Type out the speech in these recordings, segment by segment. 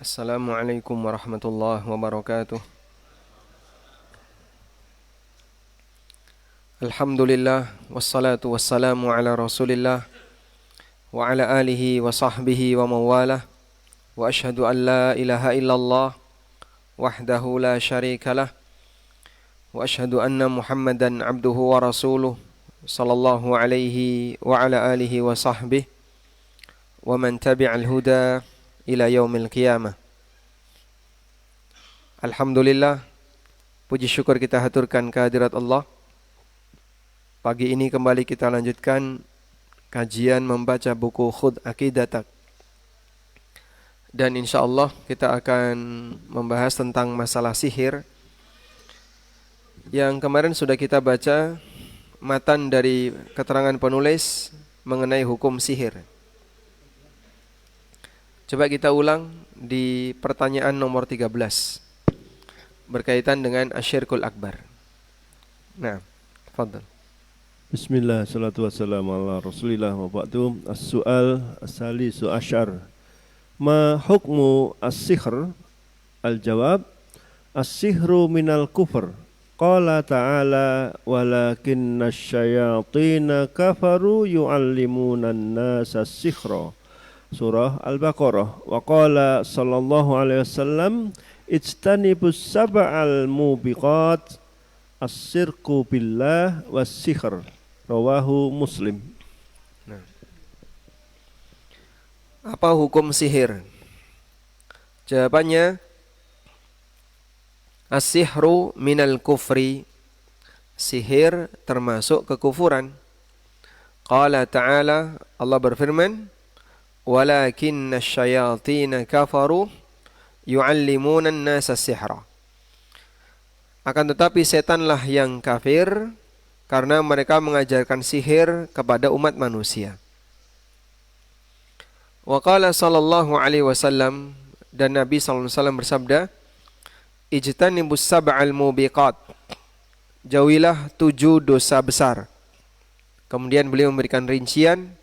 Assalamualaikum warahmatullahi wabarakatuh. Alhamdulillah wassalatu wassalamu ala Rasulillah wa ala alihi wa sahbihi wa mawalah. Wa ashhadu an la ilaha illallah wahdahu la syarikalah wa ashhadu anna Muhammadan abduhu wa rasuluh sallallahu alaihi wa ala alihi wa sahbihi wa man tabi'al huda ila yaumil qiyamah. Alhamdulillah, puji syukur kita haturkan kehadirat Allah. Pagi ini kembali kita lanjutkan kajian membaca buku Khudh Aqidatak. Dan insyaallah kita akan membahas tentang masalah sihir. Yang kemarin sudah kita baca matan dari keterangan penulis mengenai hukum sihir. Coba kita ulang di pertanyaan nomor 13 berkaitan dengan asyirkul akbar. Nah, tafadhal. Bismillah, salatu wassalamu ala rasulillah wa ba'du. As-su'al as-salisu asyar. Ma hukmu as-sihr? Al-jawab, as-sihru minal kufr. Qala ta'ala, walakinna syayatina kafaru yu'allimuna an-nasa as-sihra. Surah Al-Baqarah. Wa qala sallallahu alaihi wasallam, ijtanibus sab'al mubiqat as-sirku billah was-sihr. Rawahu Muslim. Apa hukum sihir? Jawabannya, as-sihru minal kufri. Sihir termasuk kekufuran. Qala ta'ala, Allah berfirman, walakinna syayatina kafaru yu'allimuna an-nasa as-sihra. Akan tetapi setanlah yang kafir karena mereka mengajarkan sihir kepada umat manusia. Wa qala sallallahu alaihi wasallam, dan Nabi sallallahu alaihi wasallam bersabda, ijtanibus sab'al mubiqat. Jauhilah 7 dosa besar. Kemudian beliau memberikan rincian,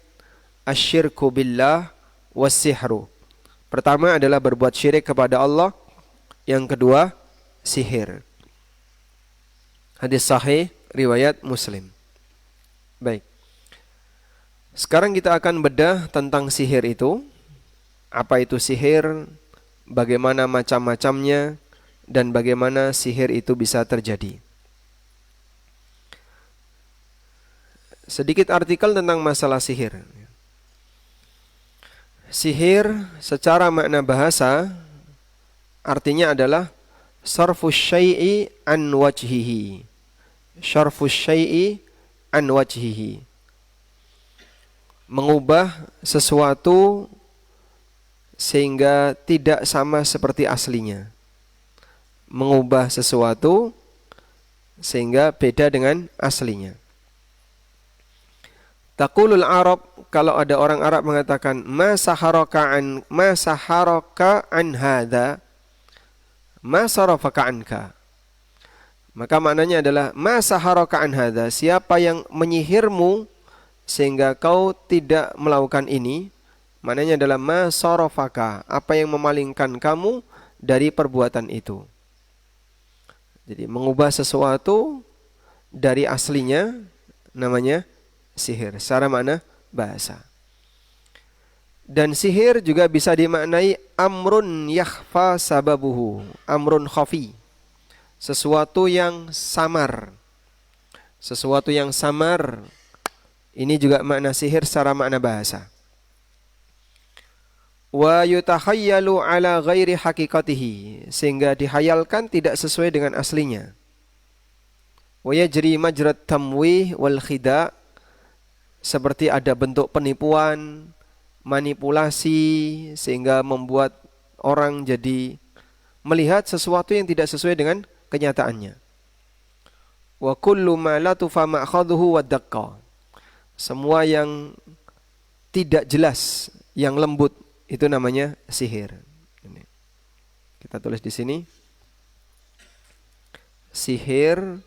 asyirku billah was-sihru. Pertama adalah berbuat syirik kepada Allah, yang kedua sihir. Hadis sahih riwayat Muslim. Baik. Sekarang kita akan bedah tentang sihir itu. Apa itu sihir? Bagaimana macam-macamnya? Dan bagaimana sihir itu bisa terjadi? Sedikit artikel tentang masalah sihir. Sihir secara makna bahasa artinya adalah sarfus syai'i an wajhihi. Syarfus syai'i an wajhihi. Mengubah sesuatu sehingga tidak sama seperti aslinya. Mengubah sesuatu sehingga beda dengan aslinya. Taqulul Arab, kalau ada orang Arab mengatakan ma saharaka an hadza, ma sarafaka anka. Maka maknanya adalah ma saharaka an hadza, siapa yang menyihirmu sehingga kau tidak melakukan ini. Maknanya adalah ma sarafaka, apa yang memalingkan kamu dari perbuatan itu. Jadi mengubah sesuatu dari aslinya namanya sihir secara makna bahasa. Dan sihir juga bisa dimaknai amrun yakhfa sababuhu, amrun khafi. Sesuatu yang samar. Sesuatu yang samar. Ini juga makna sihir secara makna bahasa. Wa yutakhayyalu ala ghairi haqiqatihi, sehingga dihayalkan tidak sesuai dengan aslinya. Wa yajri majrat tamwih wal khida', seperti ada bentuk penipuan, manipulasi, sehingga membuat orang jadi melihat sesuatu yang tidak sesuai dengan kenyataannya. Wa kullu ma la tufa ma'khadhuhu wa daqqa, semua yang tidak jelas, yang lembut, itu namanya sihir. Ini. Kita tulis di sini. Sihir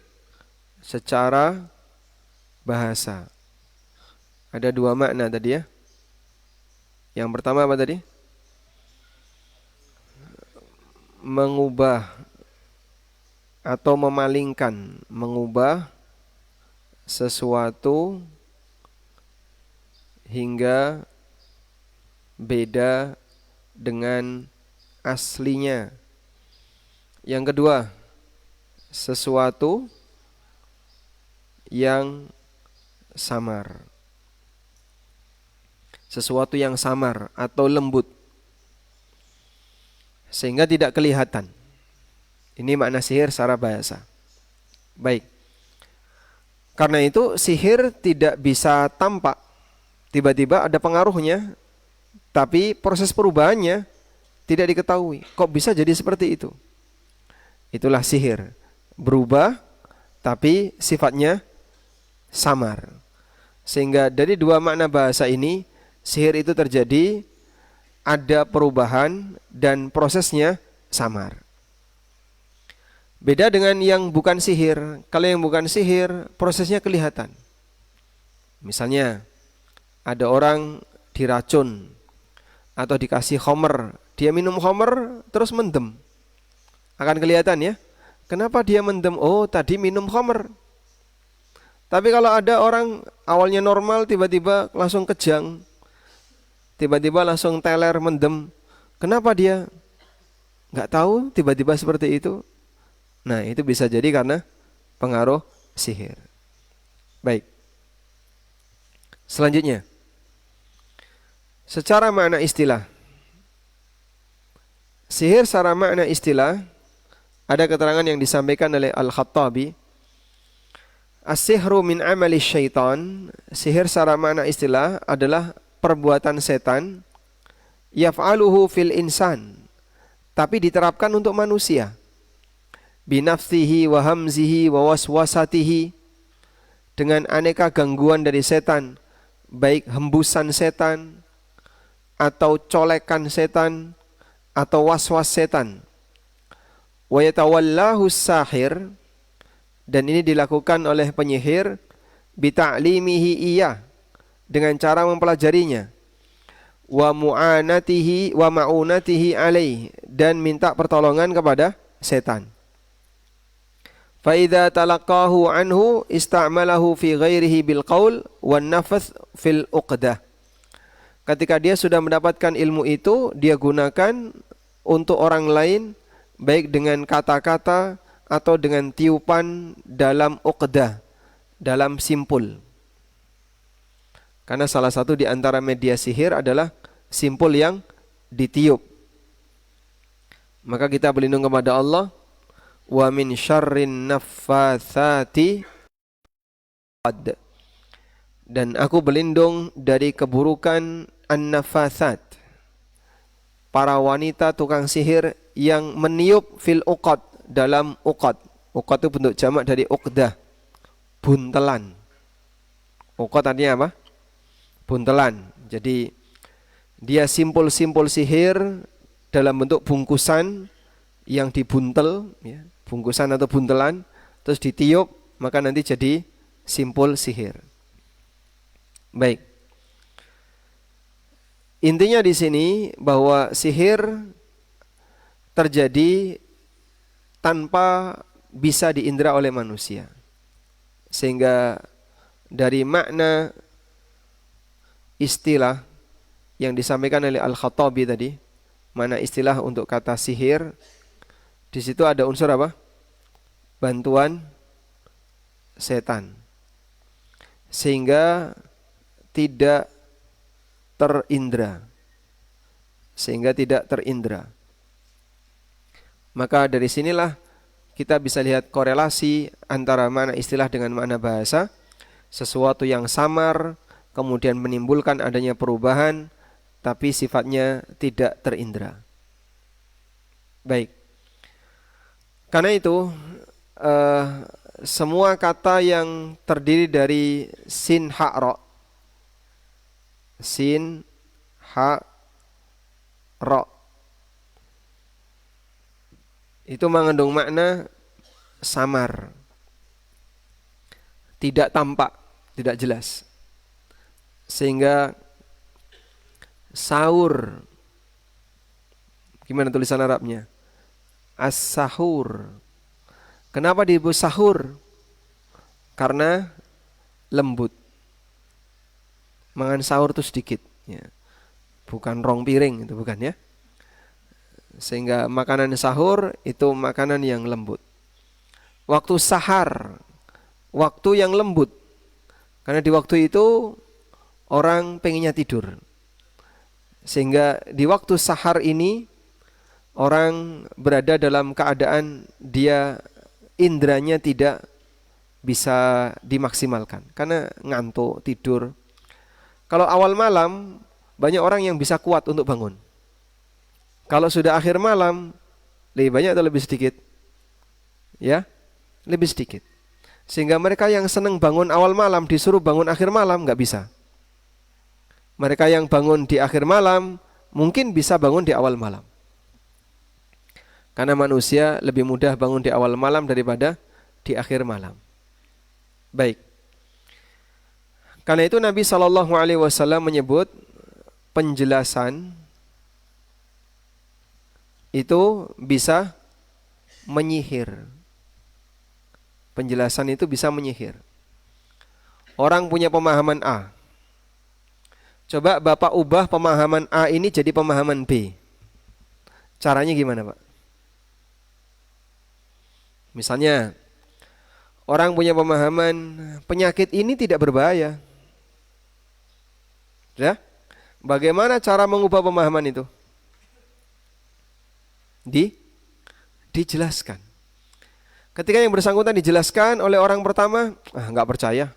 secara bahasa. Ada 2 makna tadi ya. Yang pertama apa tadi? mengubah atau memalingkan, mengubah sesuatu hingga beda dengan aslinya. Yang kedua, sesuatu yang samar. Sesuatu yang samar atau lembut sehingga tidak kelihatan. Ini makna sihir secara bahasa. Baik. Karena itu sihir tidak bisa tampak. Tiba-tiba ada pengaruhnya, tapi proses perubahannya tidak diketahui. Kok bisa jadi seperti itu? Itulah sihir. Berubah, tapi sifatnya samar. Sehingga dari dua makna bahasa ini, sihir itu terjadi, ada perubahan dan prosesnya samar. Beda dengan yang bukan sihir. Kalau yang bukan sihir, prosesnya kelihatan. Misalnya, ada orang diracun atau dikasih khamr, dia minum khamr terus mendem. Akan kelihatan ya. Kenapa dia mendem? Oh, tadi minum khamr. Tapi kalau ada orang awalnya normal, tiba-tiba langsung kejang, tiba-tiba langsung teler mendem. Kenapa dia? Nggak tahu, tiba-tiba seperti itu. Nah, itu bisa jadi karena pengaruh sihir. Baik. Selanjutnya, secara makna istilah. Sihir secara makna istilah, ada keterangan yang disampaikan oleh Al-Khattabi. As-sihru min amali syaitan. Sihir secara makna istilah adalah perbuatan setan. Yaf'aluhu fil insan. Tapi diterapkan untuk manusia. Binafsihi wa hamzihi wa waswasatihi, dengan aneka gangguan dari setan, baik hembusan setan atau colekan setan atau waswas setan. Wa yatawallahu sahir, dan ini dilakukan oleh penyihir, bita'limihi iya, dengan cara mempelajarinya, wa mu'anatihi wa ma'unatihi alaih, dan minta pertolongan kepada setan. فَإِذَا تَلَقَّاهُ عَنْهُ إِسْتَعْمَلَهُ فِي غَيْرِهِ بِالْقَوْلِ وَالنَّفْثِ فِي الْأُقْدَةِ. Ketika dia sudah mendapatkan ilmu itu, dia gunakan untuk orang lain, baik dengan kata-kata atau dengan tiupan dalam uqdah, dalam simpul. Karena salah satu di antara media sihir adalah simpul yang ditiup. Maka kita berlindung kepada Allah. Wa min syarrin naffatsati, dan aku berlindung dari keburukan an-naffatsat, para wanita tukang sihir yang meniup fil uqad, dalam uqad. Uqad itu bentuk jamak dari uqdah, buntelan. Uqad artinya apa? Buntelan. Jadi dia simpul-simpul sihir dalam bentuk bungkusan yang dibuntel, ya, bungkusan atau buntelan, terus ditiup, maka nanti jadi simpul sihir. Baik. Intinya di sini bahwa sihir terjadi tanpa bisa diindra oleh manusia. Sehingga dari makna istilah yang disampaikan oleh Al-Khattabi tadi, makna istilah untuk kata sihir, di situ ada unsur apa? Bantuan setan. Sehingga tidak terindra. Sehingga tidak terindra. Maka dari sinilah kita bisa lihat korelasi antara makna istilah dengan makna bahasa. Sesuatu yang samar, kemudian menimbulkan adanya perubahan, tapi sifatnya tidak terindra. Baik. Karena itu semua kata yang terdiri dari sin ha ra, sin ha ra, itu mengandung makna samar, tidak tampak, tidak jelas. Sehingga saur, gimana tulisan Arabnya? as-sahur. Kenapa disebut sahur? Karena lembut. Mangan sahur itu sedikit, ya. Bukan rong piring, itu bukan ya. Sehingga makanan sahur itu makanan yang lembut. Waktu sahar, waktu yang lembut. Karena di waktu itu orang pengennya tidur. Sehingga di waktu sahar ini orang berada dalam keadaan dia indranya tidak bisa dimaksimalkan karena ngantuk, tidur. Kalau awal malam banyak orang yang bisa kuat untuk bangun. Kalau sudah akhir malam lebih banyak atau lebih sedikit? Ya, lebih sedikit. Sehingga mereka yang senang bangun awal malam disuruh bangun akhir malam nggak bisa. Mereka yang bangun di akhir malam mungkin bisa bangun di awal malam. Karena manusia lebih mudah bangun di awal malam daripada di akhir malam. Baik. Karena itu Nabi SAW menyebut penjelasan itu bisa menyihir. Penjelasan itu bisa menyihir. Orang punya pemahaman A. Coba Bapak ubah pemahaman A ini jadi pemahaman B. Caranya gimana, Pak? Misalnya, orang punya pemahaman penyakit ini tidak berbahaya. Ya? Bagaimana cara mengubah pemahaman itu? Dijelaskan. Ketika yang bersangkutan dijelaskan oleh orang pertama, nggak percaya.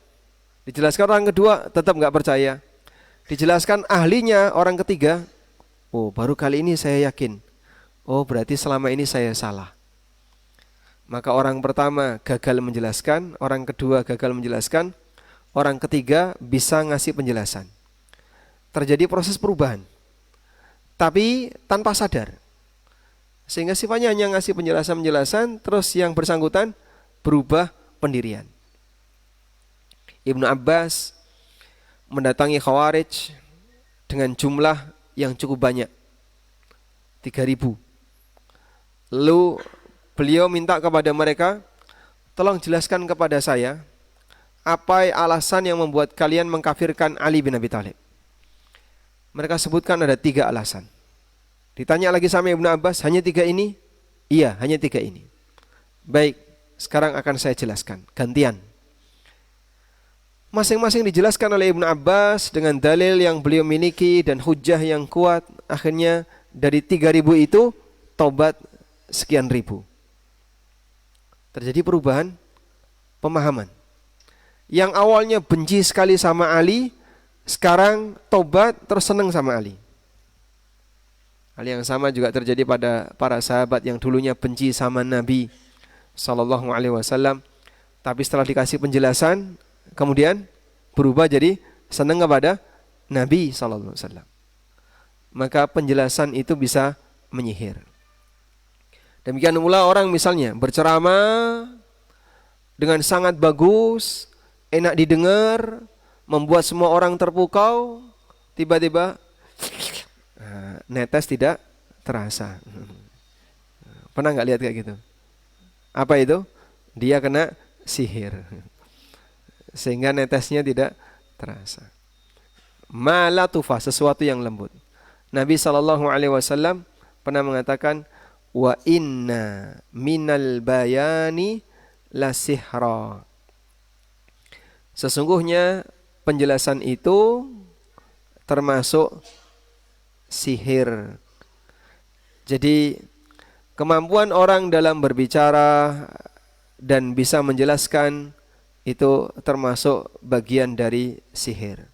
Dijelaskan orang kedua, tetap nggak percaya. Dijelaskan ahlinya orang ketiga, oh baru kali ini saya yakin. Oh berarti selama ini saya salah. Maka orang pertama gagal menjelaskan, orang kedua gagal menjelaskan, orang ketiga bisa ngasih penjelasan. Terjadi proses perubahan, tapi tanpa sadar. Sehingga sifatnya hanya ngasih penjelasan-penjelasan, terus yang bersangkutan berubah pendirian. Ibnu Abbas mendatangi Khawarij dengan jumlah yang cukup banyak, 3.000. Lalu beliau minta kepada mereka, tolong jelaskan kepada saya, apa alasan yang membuat kalian mengkafirkan Ali bin Abi Thalib? Mereka sebutkan ada 3 alasan. Ditanya lagi sama Ibnu Abbas, hanya 3 ini? Iya, hanya 3 ini. Baik, sekarang akan saya jelaskan, gantian. Masing-masing dijelaskan oleh Ibnu Abbas dengan dalil yang beliau miliki dan hujah yang kuat. Akhirnya dari 3.000 itu, tobat sekian ribu. Terjadi perubahan pemahaman. Yang awalnya benci sekali sama Ali, sekarang tobat terus senang sama Ali. Hal yang sama juga terjadi pada para sahabat yang dulunya benci sama Nabi SAW, tapi setelah dikasih penjelasan, kemudian berubah jadi senang kepada Nabi SAW. Maka penjelasan itu bisa menyihir. Demikian pula orang misalnya berceramah dengan sangat bagus, enak didengar, membuat semua orang terpukau, tiba-tiba netes tidak terasa. Pernah nggak lihat kayak gitu? Apa itu? Dia kena sihir, sehingga netesnya tidak terasa. Malatufa, sesuatu yang lembut. Nabi SAW pernah mengatakan, wa inna minal bayani la sihra. Sesungguhnya penjelasan itu termasuk sihir. Jadi kemampuan orang dalam berbicara dan bisa menjelaskan itu termasuk bagian dari sihir.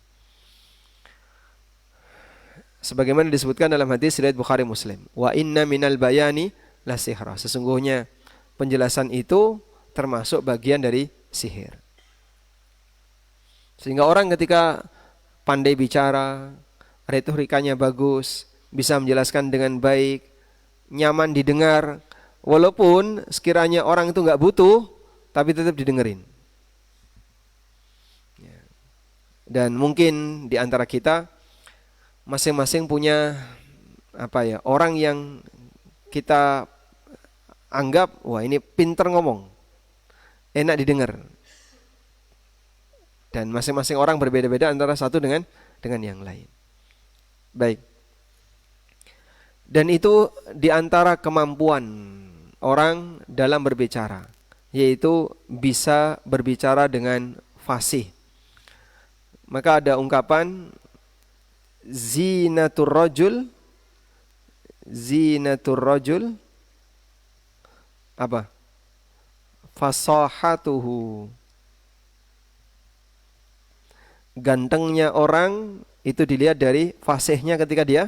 Sebagaimana disebutkan dalam hadis riwayat Bukhari Muslim, wa inna minal bayani la sihra. Sesungguhnya penjelasan itu termasuk bagian dari sihir. Sehingga orang ketika pandai bicara, retorikanya bagus, bisa menjelaskan dengan baik, nyaman didengar, walaupun sekiranya orang itu nggak butuh, tapi tetap didengerin. Dan mungkin di antara kita masing-masing punya orang yang kita anggap, wah ini pinter ngomong, enak didengar. Dan masing-masing orang berbeda-beda antara satu dengan yang lain. Baik. Dan itu diantara kemampuan orang dalam berbicara, yaitu bisa berbicara dengan fasih. Maka ada ungkapan zinatur rajul apa? Fasahatuhu. Gantengnya orang itu dilihat dari fasihnya ketika dia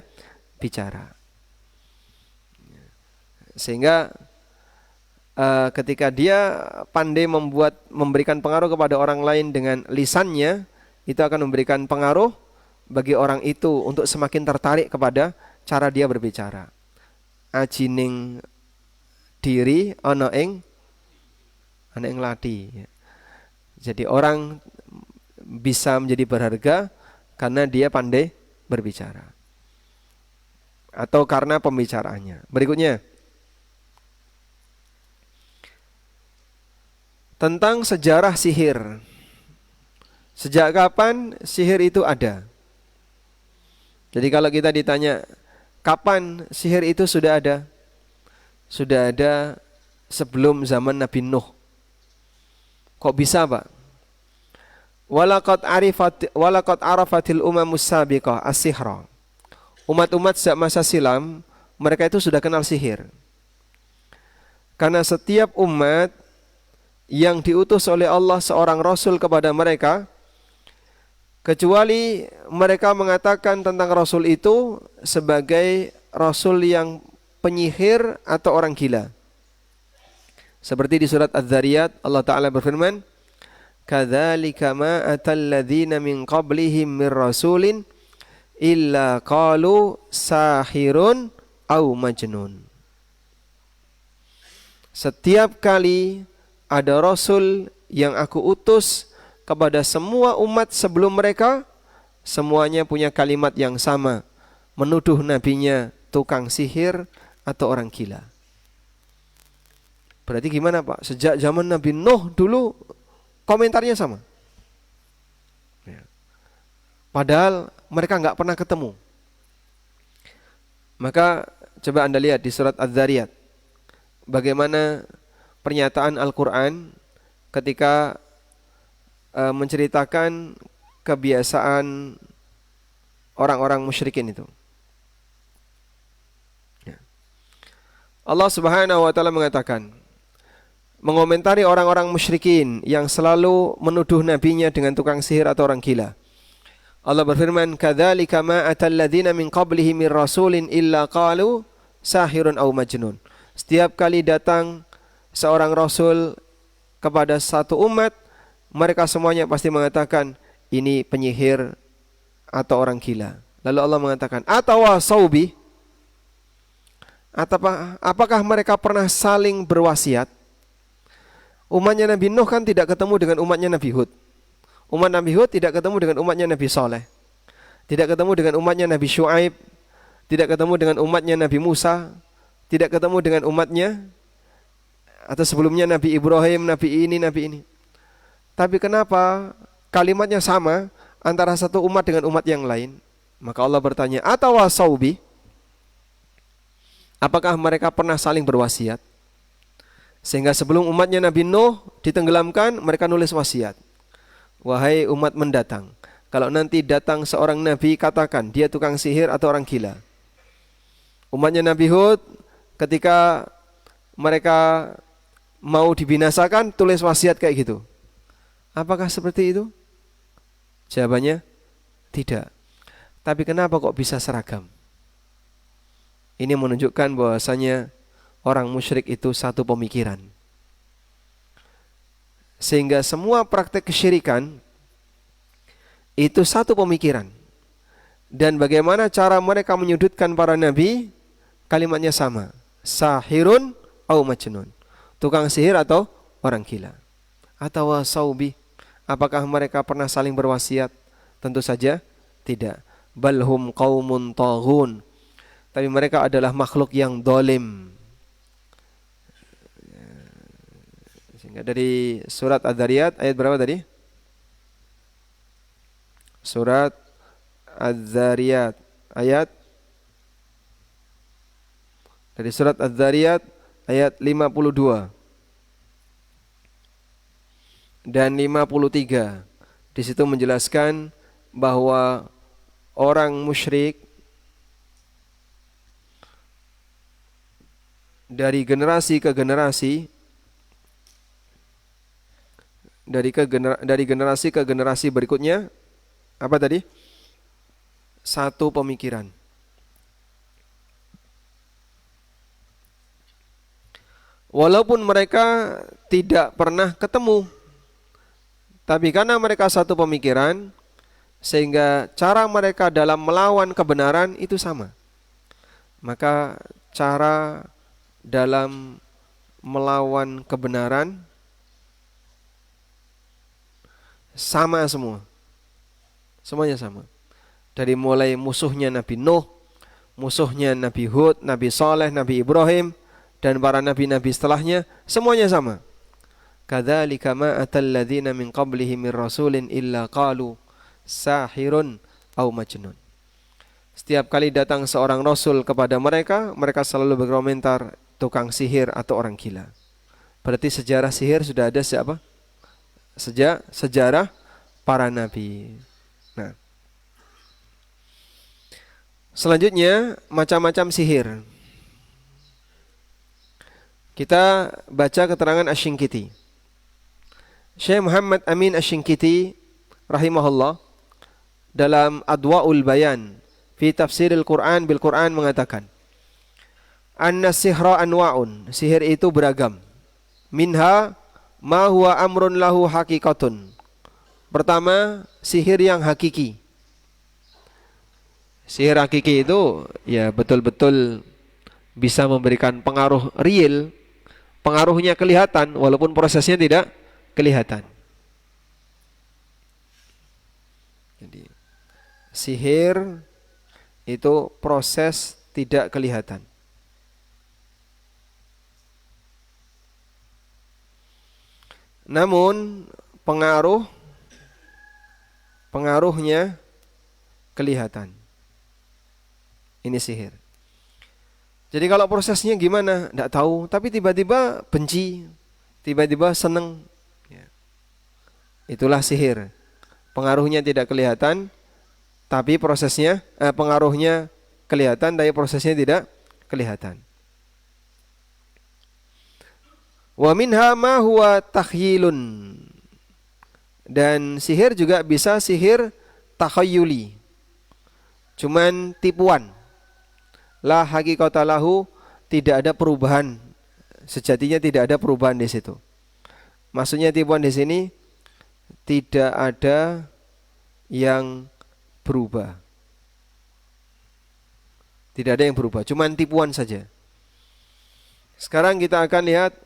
bicara. Sehingga ketika dia pandai memberikan pengaruh kepada orang lain dengan lisannya, itu akan memberikan pengaruh bagi orang itu untuk semakin tertarik kepada cara dia berbicara. Ajining diri ana ing lati. Jadi orang bisa menjadi berharga karena dia pandai berbicara atau karena pembicaraannya. Berikutnya, tentang sejarah sihir. Sejak kapan sihir itu ada? Jadi kalau kita ditanya kapan sihir itu sudah ada? Sudah ada sebelum zaman Nabi Nuh. Kok bisa, Pak? Walaqad arafatil umamus sabiqah as-sihra. Umat-umat sejak masa silam mereka itu sudah kenal sihir. Karena setiap umat yang diutus oleh Allah seorang rasul kepada mereka, kecuali mereka mengatakan tentang rasul itu sebagai rasul yang penyihir atau orang gila. Seperti di surat Az-Zariyat Allah Ta'ala berfirman, kadzalika ma atal ladzina min qablihim mir rasulin illa qalu sahirun au majnun. Setiap kali ada rasul yang aku utus kepada semua umat sebelum mereka, semuanya punya kalimat yang sama, menuduh nabinya tukang sihir atau orang gila. Berarti gimana, Pak? Sejak zaman Nabi Nuh dulu komentarnya sama. Padahal mereka nggak pernah ketemu. Maka coba Anda lihat di surat Az-Zariyat, bagaimana pernyataan Al-Quran ketika menceritakan kebiasaan orang-orang musyrikin itu. Allah Subhanahu wa Ta'ala mengatakan, mengomentari orang-orang musyrikin yang selalu menuduh nabinya dengan tukang sihir atau orang gila. Allah berfirman, kadzalika ma atal ladzina min qablihim mir rasulin illa qalu sahirun aw majnun. Setiap kali datang seorang rasul kepada satu umat, mereka semuanya pasti mengatakan ini penyihir atau orang gila. Lalu Allah mengatakan, atawasaubi, apakah mereka pernah saling berwasiat? Umatnya Nabi Nuh kan tidak ketemu dengan umatnya Nabi Hud. Umat Nabi Hud tidak ketemu dengan umatnya Nabi Saleh. Tidak ketemu dengan umatnya Nabi Syuaib. Tidak ketemu dengan umatnya Nabi Musa. Tidak ketemu dengan umatnya atau sebelumnya Nabi Ibrahim, Nabi ini. Tapi kenapa kalimatnya sama antara satu umat dengan umat yang lain? Maka Allah bertanya, atawasaubi, apakah mereka pernah saling berwasiat? Sehingga sebelum umatnya Nabi Nuh ditenggelamkan, mereka nulis wasiat. Wahai umat mendatang, kalau nanti datang seorang nabi, katakan dia tukang sihir atau orang gila. Umatnya Nabi Hud ketika mereka mau dibinasakan, tulis wasiat kayak gitu. Apakah seperti itu? Jawabannya tidak. Tapi kenapa kok bisa seragam? Ini menunjukkan bahwasanya orang musyrik itu satu pemikiran. Sehingga semua praktek kesyirikan itu satu pemikiran. Dan bagaimana cara mereka menyudutkan para nabi, kalimatnya sama. Sahirun au majnun. Tukang sihir atau orang gila. Atau wasaubi, apakah mereka pernah saling berwasiat? Tentu saja tidak. Balhum qaumun taghun. Tapi mereka adalah makhluk yang dolim. Dari surat Adz-Dzariyat ayat berapa tadi? Surat Adz-Dzariyat ayat dari surat Adz-Dzariyat ayat 52 dan 53. Di situ menjelaskan bahwa orang musyrik dari generasi ke generasi, dari generasi ke generasi berikutnya, apa tadi? Satu pemikiran. Walaupun mereka tidak pernah ketemu, tapi karena mereka satu pemikiran, sehingga cara mereka dalam melawan kebenaran itu sama. Maka cara dalam melawan kebenaran sama semua. Semuanya sama. Dari mulai musuhnya Nabi Nuh, musuhnya Nabi Hud, Nabi Saleh, Nabi Ibrahim, dan para nabi-nabi setelahnya, semuanya sama. Kadzalika ma atal ladzina min qablihim min rasulin illa qalu sahirun au majnun. Setiap kali datang seorang rasul kepada mereka, mereka selalu berkomentar tukang sihir atau orang gila. Berarti sejarah sihir sudah ada siapa? Sejak sejarah para nabi. Nah, selanjutnya macam-macam sihir. Kita baca keterangan Asy-Syinkiti. Syekh Muhammad Amin Asy-Syinkiti rahimahullah dalam Adwaul Bayan fi tafsiril Quran bil Quran mengatakan, anna sihra anwa'un, sihir itu beragam. Minha ma huwa amrun lahu haqiqatun. Pertama, sihir yang hakiki. Sihir hakiki itu ya betul-betul bisa memberikan pengaruh real, pengaruhnya kelihatan walaupun prosesnya tidak kelihatan. Jadi sihir itu proses tidak kelihatan. Namun pengaruhnya kelihatan. Ini sihir. Jadi kalau prosesnya gimana? Tidak tahu, tapi tiba-tiba benci, tiba-tiba senang. Ya. Itulah sihir. Pengaruhnya tidak kelihatan, tapi prosesnya, pengaruhnya kelihatan, tapi prosesnya tidak kelihatan. Wa minha ma huwa takhyilun. Dan sihir juga bisa sihir takhayyuli. Cuman tipuan. La haqiqata lahu, tidak ada perubahan. Sejatinya tidak ada perubahan di situ. Maksudnya tipuan di sini tidak ada yang berubah. Tidak ada yang berubah, cuman tipuan saja. Sekarang kita akan lihat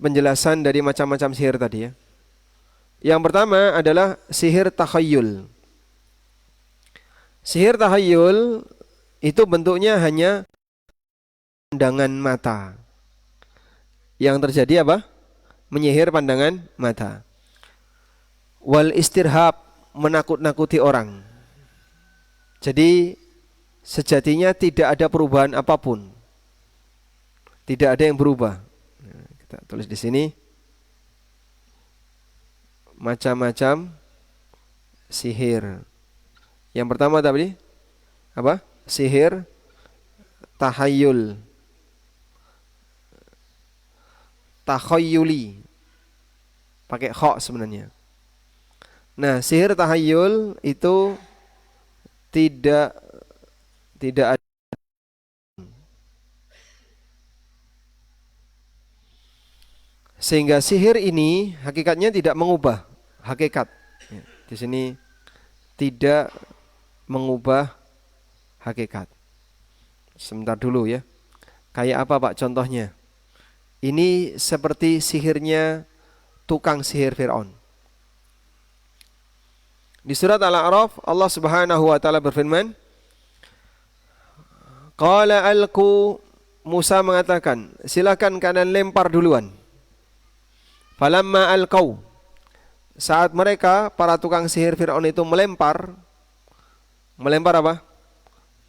penjelasan dari macam-macam sihir tadi ya. Yang pertama adalah sihir takhayyul. Sihir takhayyul itu bentuknya hanya pandangan mata. Yang terjadi apa? Menyihir pandangan mata. Wal istirhab, menakut-nakuti orang. Jadi sejatinya tidak ada perubahan apapun. Tidak ada yang berubah. Nah, kita tulis di sini macam-macam sihir. Yang pertama tadi apa? Sihir tahayyul, takhayyuli, pakai kha sebenarnya. Nah, sihir tahayyul itu tidak ada. Sehingga sihir ini hakikatnya tidak mengubah hakikat. Ya, di sini tidak mengubah hakikat. Sebentar dulu ya. Kayak apa Pak contohnya? Ini seperti sihirnya tukang sihir Fir'aun. Di surat Al-A'raf Allah Subhanahu wa taala berfirman, qala alqu, Musa mengatakan, silakan kalian lempar duluan. Falamma alqau, saat mereka para tukang sihir Fir'aun itu melempar apa?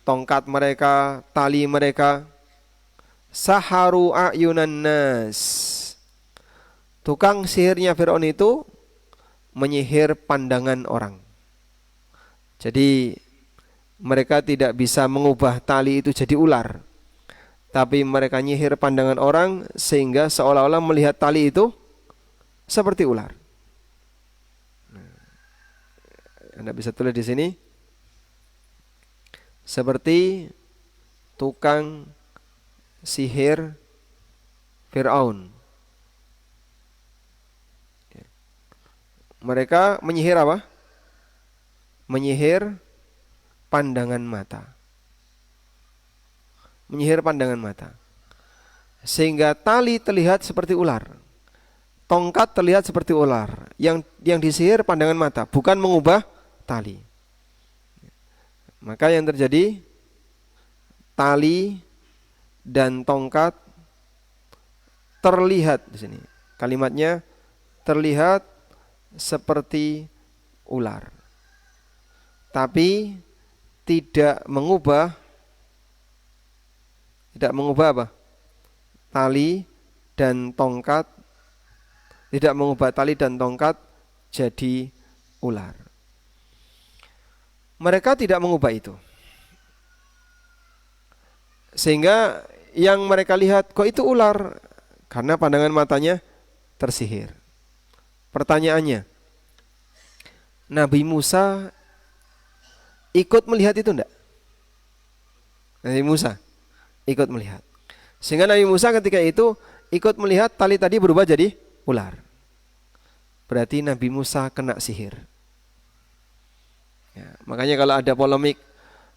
Tongkat mereka, tali mereka. Saharu a'yunan nas. Tukang sihirnya Fir'aun itu menyihir pandangan orang. Jadi mereka tidak bisa mengubah tali itu jadi ular, tapi mereka nyihir pandangan orang sehingga seolah-olah melihat tali itu seperti ular. Anda bisa tulis di sini, seperti tukang sihir Fir'aun. Mereka menyihir apa? Menyihir pandangan mata. Menyihir pandangan mata. Sehingga tali terlihat seperti ular. Tongkat terlihat seperti ular. Yang disihir pandangan mata, bukan mengubah tali. Maka yang terjadi, tali dan tongkat terlihat di sini. Kalimatnya terlihat seperti ular, tapi tidak mengubah apa? Tali dan tongkat, tidak mengubah tali dan tongkat jadi ular. Mereka tidak mengubah itu. Sehingga yang mereka lihat, kok itu ular? Karena pandangan matanya tersihir. Pertanyaannya, Nabi Musa ikut melihat itu enggak? Nabi Musa ikut melihat. Sehingga Nabi Musa ketika itu ikut melihat tali tadi berubah jadi ular. Berarti Nabi Musa kena sihir. Ya, makanya kalau ada polemik,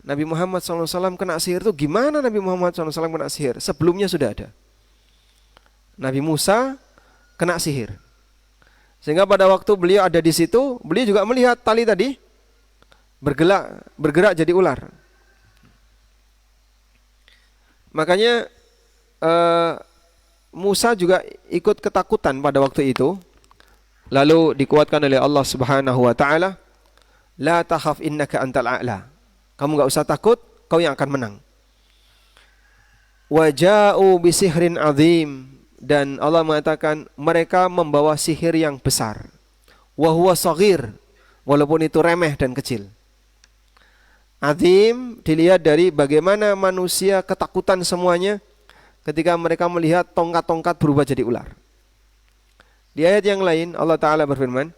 Nabi Muhammad SAW kena sihir itu gimana Nabi Muhammad SAW kena sihir? Sebelumnya sudah ada. Nabi Musa kena sihir. Sehingga pada waktu beliau ada di situ, beliau juga melihat tali tadi bergerak jadi ular. Makanya Musa juga ikut ketakutan pada waktu itu. Lalu dikuatkan oleh Allah Subhanahu wa taala, la takhaf innaka antal a'la. Kamu enggak usah takut, kau yang akan menang. Wa ja'u bisihrin azim, dan Allah mengatakan mereka membawa sihir yang besar. Wa huwa shaghir, walaupun itu remeh dan kecil. Azim dilihat dari bagaimana manusia ketakutan semuanya ketika mereka melihat tongkat-tongkat berubah jadi ular. Di ayat yang lain Allah Ta'ala berfirman,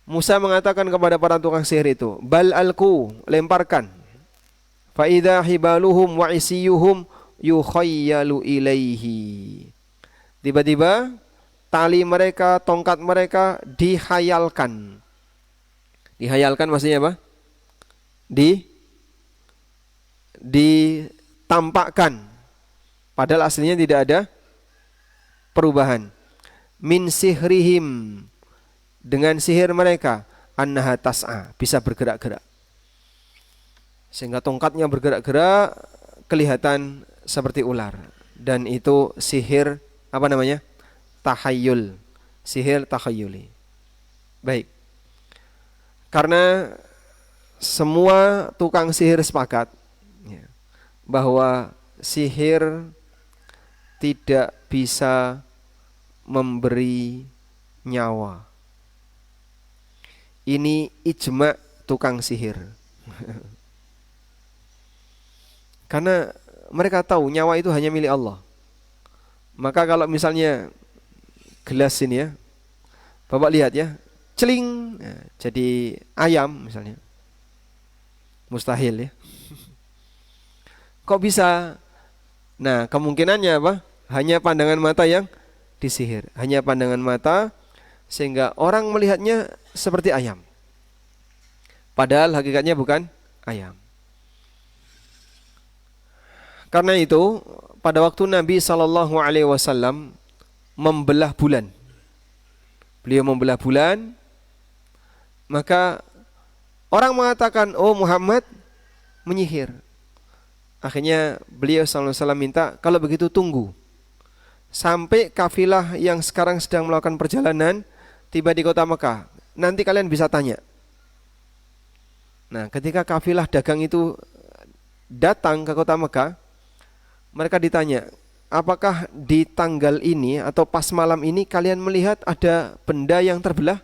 Musa mengatakan kepada para tukang sihir itu, bal alqu, lemparkan. Fa idza hibaluhum wa isiyuhum yukhayyalu ilaihi. Tiba-tiba tali mereka, tongkat mereka dihayalkan. Dihayalkan maksudnya apa? Ditampakkan. Padahal aslinya tidak ada perubahan. Min sihrihim, dengan sihir mereka, annaha tas'a, bisa bergerak-gerak. Sehingga tongkatnya bergerak-gerak, kelihatan seperti ular. Dan itu sihir, apa namanya? Tahayyul. Sihir tahayyuli. Baik. Karena semua tukang sihir sepakat ya, bahwa sihir tidak bisa memberi nyawa. Ini ijma tukang sihir. Karena mereka tahu nyawa itu hanya milik Allah. Maka kalau misalnya gelas ini ya, Bapak lihat ya, celing, ya, jadi ayam misalnya. Mustahil ya. Kok bisa? Nah, kemungkinannya apa? Hanya pandangan mata yang disihir. Hanya pandangan mata sehingga orang melihatnya seperti ayam. Padahal hakikatnya bukan ayam. Karena itu, pada waktu Nabi SAW membelah bulan, beliau membelah bulan, maka orang mengatakan, oh Muhammad menyihir. Akhirnya beliau SAW minta, kalau begitu tunggu sampai kafilah yang sekarang sedang melakukan perjalanan tiba di kota Mekah. Nanti kalian bisa tanya. Nah, ketika kafilah dagang itu datang ke kota Mekah, mereka ditanya, apakah di tanggal ini atau pas malam ini kalian melihat ada benda yang terbelah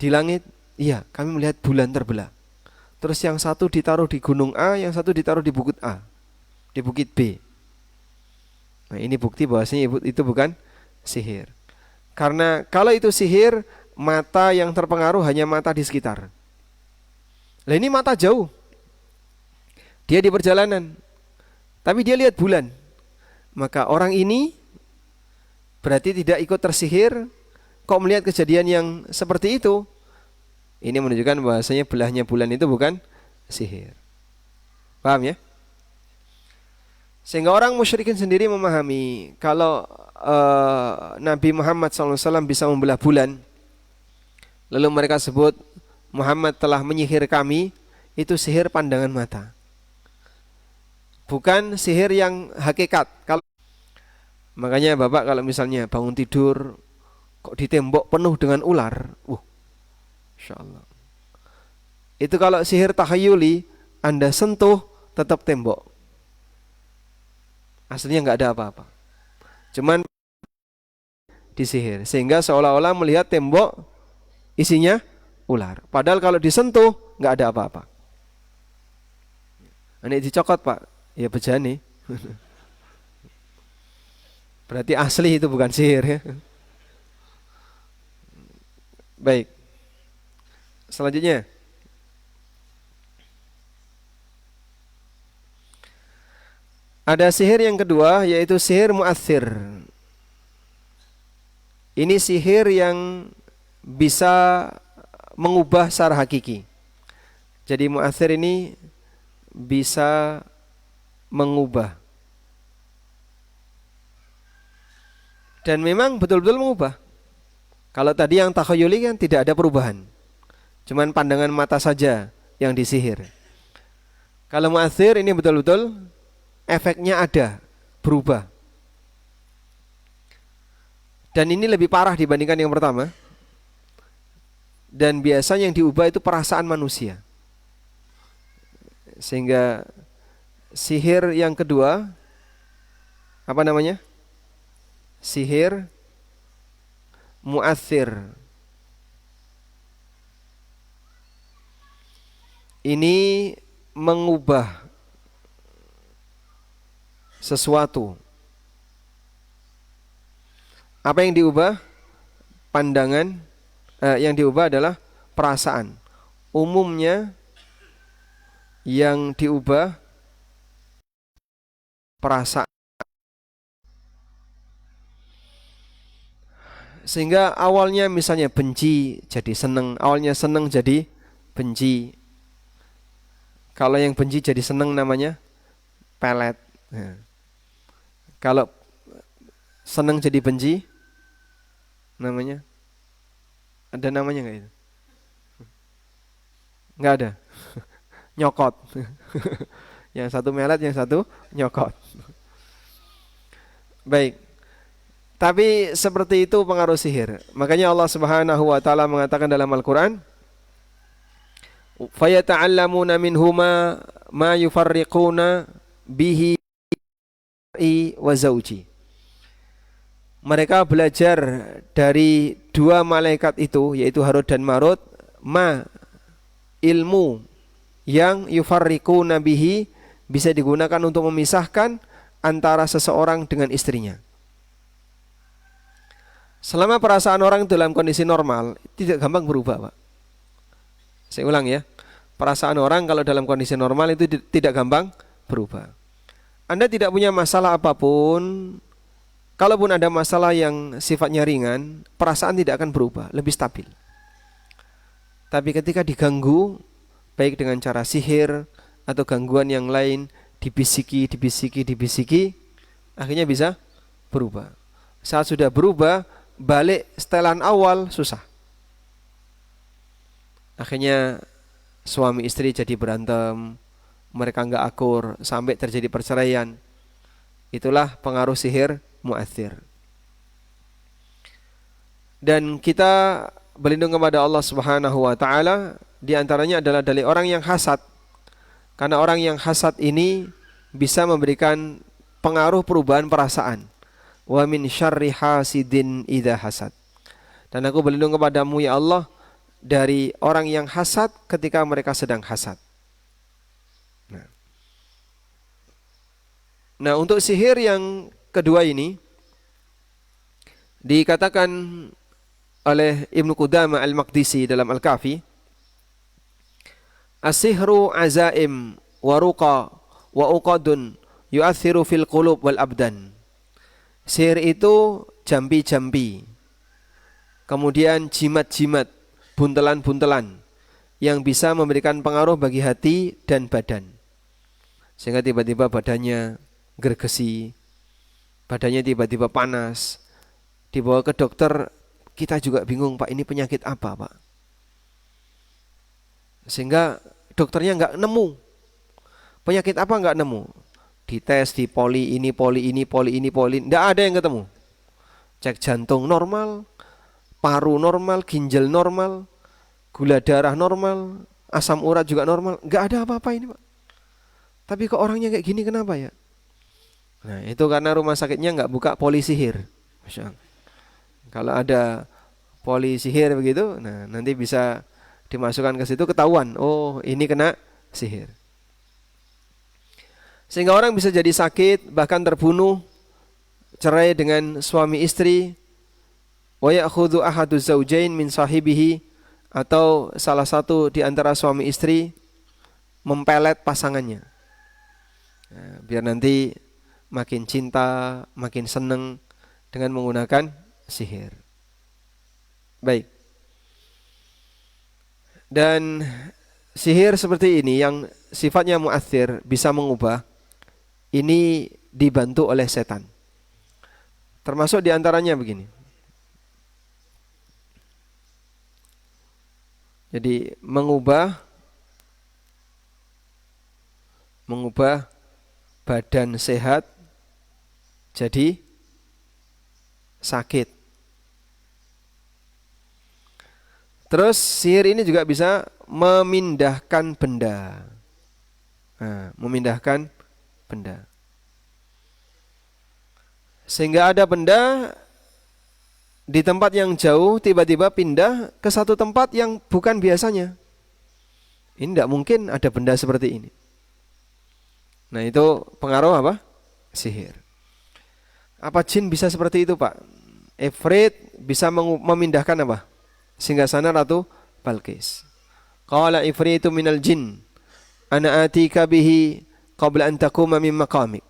di langit? Iya, kami melihat bulan terbelah. Terus yang satu ditaruh di gunung A, yang satu ditaruh di bukit A, di bukit B. Nah, ini bukti bahwasanya itu bukan sihir. Karena kalau itu sihir, mata yang terpengaruh hanya mata di sekitar. Lah ini mata jauh. Dia di perjalanan, tapi dia lihat bulan. Maka orang ini berarti tidak ikut tersihir. Kok melihat kejadian yang seperti itu? Ini menunjukkan bahwasanya belahnya bulan itu bukan sihir. Paham ya? Sehingga orang musyrikin sendiri memahami kalau Nabi Muhammad SAW bisa membelah bulan, lalu mereka sebut Muhammad telah menyihir kami, itu sihir pandangan mata, bukan sihir yang hakikat. Makanya Bapak kalau misalnya bangun tidur kok di tembok penuh dengan ular, insyaallah, itu kalau sihir takhayuli, Anda sentuh tetap tembok, aslinya nggak ada apa-apa, cuman disihir sehingga seolah-olah melihat tembok isinya ular, padahal kalau disentuh nggak ada apa-apa. Ini dicokot Pak, ya bejani. Berarti asli itu bukan sihir ya. Baik. Selanjutnya, ada sihir yang kedua, yaitu sihir mu'athir. Ini sihir yang bisa mengubah secara hakiki. Jadi mu'athir ini bisa mengubah. Dan memang betul-betul mengubah. Kalau tadi yang takhayuli kan tidak ada perubahan, cuman pandangan mata saja yang disihir. Kalau mu'athir ini betul-betul efeknya ada, berubah. Dan ini lebih parah dibandingkan yang pertama. Dan biasanya yang diubah itu perasaan manusia. Sehingga sihir yang kedua, apa namanya? Sihir mu'athir. Ini mengubah sesuatu. Apa yang diubah? Pandangan. Yang diubah adalah perasaan. Umumnya yang diubah perasaan. Sehingga awalnya misalnya benci jadi seneng, awalnya seneng jadi benci. Kalau yang benci jadi seneng namanya pelet. Kalau seneng jadi benci namanya, ada namanya nggak itu? Nggak ada. Nyokot. Yang satu melet, yang satu nyokot. Baik. Tapi seperti itu pengaruh sihir. Makanya Allah Subhanahu wa taala mengatakan dalam Al-Qur'an, "Fayata'allamuna minhuma ma yufarriquna bihi wa zauji." Mereka belajar dari dua malaikat itu, yaitu Harut dan Marut, ilmu yang yufarriquna bihi, bisa digunakan untuk memisahkan antara seseorang dengan istrinya. Selama perasaan orang dalam kondisi normal, tidak gampang berubah, Pak. Saya ulang ya. Perasaan orang kalau dalam kondisi normal itu tidak gampang berubah. Anda tidak punya masalah apapun, kalaupun ada masalah yang sifatnya ringan, perasaan tidak akan berubah, lebih stabil. Tapi ketika diganggu, baik dengan cara sihir atau gangguan yang lain, dibisiki, akhirnya bisa berubah. Saat sudah berubah, balik setelan awal susah. Akhirnya suami istri jadi berantem, mereka nggak akur, sampai terjadi perceraian. Itulah pengaruh sihir mu'athir. Dan kita berlindung kepada Allah Subhanahu wa taala, di antaranya adalah dari orang yang hasad. Karena orang yang hasad ini bisa memberikan pengaruh perubahan perasaan. Wa min syarri hasidin idza hasad. Dan aku berlindung kepadamu ya Allah dari orang yang hasad ketika mereka sedang hasad. Nah, untuk sihir yang kedua ini dikatakan oleh Ibnu Qudamah Al-Maqdisi dalam Al-Kafi, as-sihru azaim wa ruqa wa uqadun yu'athiru fil qulub wal abdan. Sihir itu jambi-jambi, kemudian jimat-jimat, buntelan-buntelan yang bisa memberikan pengaruh bagi hati dan badan. Sehingga tiba-tiba badannya gergesi, badannya tiba-tiba panas. Dibawa ke dokter, kita juga bingung, Pak, ini penyakit apa, Pak? Sehingga dokternya nggak nemu. Penyakit apa nggak nemu? Dites di poli ini, nggak ada yang ketemu. Cek jantung normal, paru normal, ginjal normal, gula darah normal, asam urat juga normal, nggak ada apa-apa ini, Pak. Tapi kok orangnya kayak gini, kenapa ya? Nah, itu karena rumah sakitnya nggak buka poli sihir. Masya Allah. Kalau ada poli sihir begitu, nah nanti bisa dimasukkan ke situ, ketahuan, oh ini kena sihir. Sehingga orang bisa jadi sakit, bahkan terbunuh, cerai dengan suami istri, wa ya'khudhu ahadu zawjain min sahibihi, atau salah satu di antara suami istri mempelet pasangannya. Nah, biar nanti makin cinta, makin senang dengan menggunakan sihir. Baik. Dan sihir seperti ini yang sifatnya mu'athir, bisa mengubah, ini dibantu oleh setan. Termasuk diantaranya begini. Jadi mengubah badan sehat jadi sakit. Terus sihir ini juga bisa memindahkan benda. Nah, memindahkan benda. Sehingga ada benda di tempat yang jauh tiba-tiba pindah ke satu tempat yang bukan biasanya. Ini tidak mungkin ada benda seperti ini. Nah, itu pengaruh apa? Sihir. Apa jin bisa seperti itu, Pak? Ifrit bisa memindahkan apa? Singgasana Ratu Balqis. Qala ifritu minal jin ana atika bihi qabla an taquma min maqamik.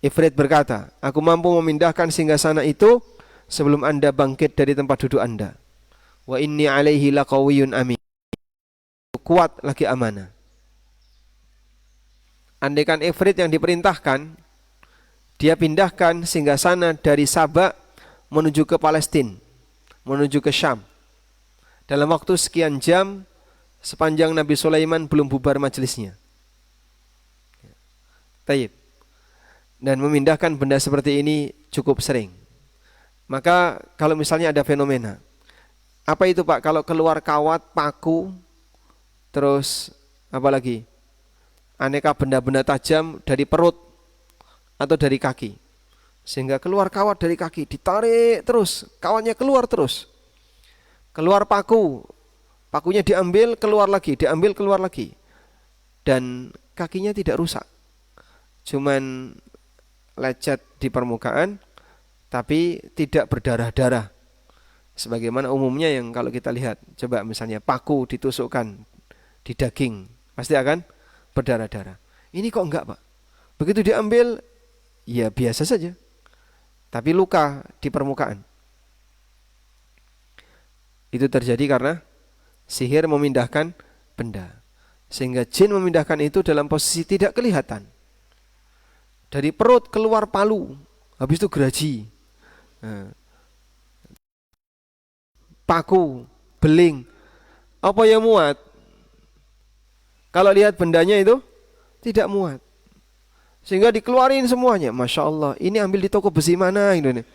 Ifrit berkata, aku mampu memindahkan singgasana itu sebelum Anda bangkit dari tempat duduk Anda. Wa inni alaihi laqawiyyun amin. Kuat lagi amanah. Andaikan ifrit yang diperintahkan, dia pindahkan singgasana dari Sabak menuju ke Palestina, menuju ke Syam. Dalam waktu sekian jam, sepanjang Nabi Sulaiman belum bubar majelisnya. Taib. Dan memindahkan benda seperti ini cukup sering. Maka kalau misalnya ada fenomena, apa itu, Pak? Kalau keluar kawat, paku, terus apa lagi? Aneka benda-benda tajam dari perut atau dari kaki. Sehingga keluar kawat dari kaki, ditarik terus, kawatnya keluar terus. Keluar paku, pakunya diambil, keluar lagi, diambil, keluar lagi. Dan kakinya tidak rusak. Cuman lecet di permukaan, tapi tidak berdarah-darah. Sebagaimana umumnya yang kalau kita lihat, coba misalnya paku ditusukkan di daging, pasti akan berdarah-darah. Ini kok enggak, Pak? Begitu diambil, ya biasa saja. Tapi luka di permukaan. Itu terjadi karena sihir memindahkan benda. Sehingga jin memindahkan itu dalam posisi tidak kelihatan. Dari perut keluar palu, habis itu geraji. Nah, paku, beling, apa yang muat? Kalau lihat bendanya itu tidak muat. Sehingga dikeluarin semuanya. Masya Allah, ini ambil di toko besi mana gitu nih.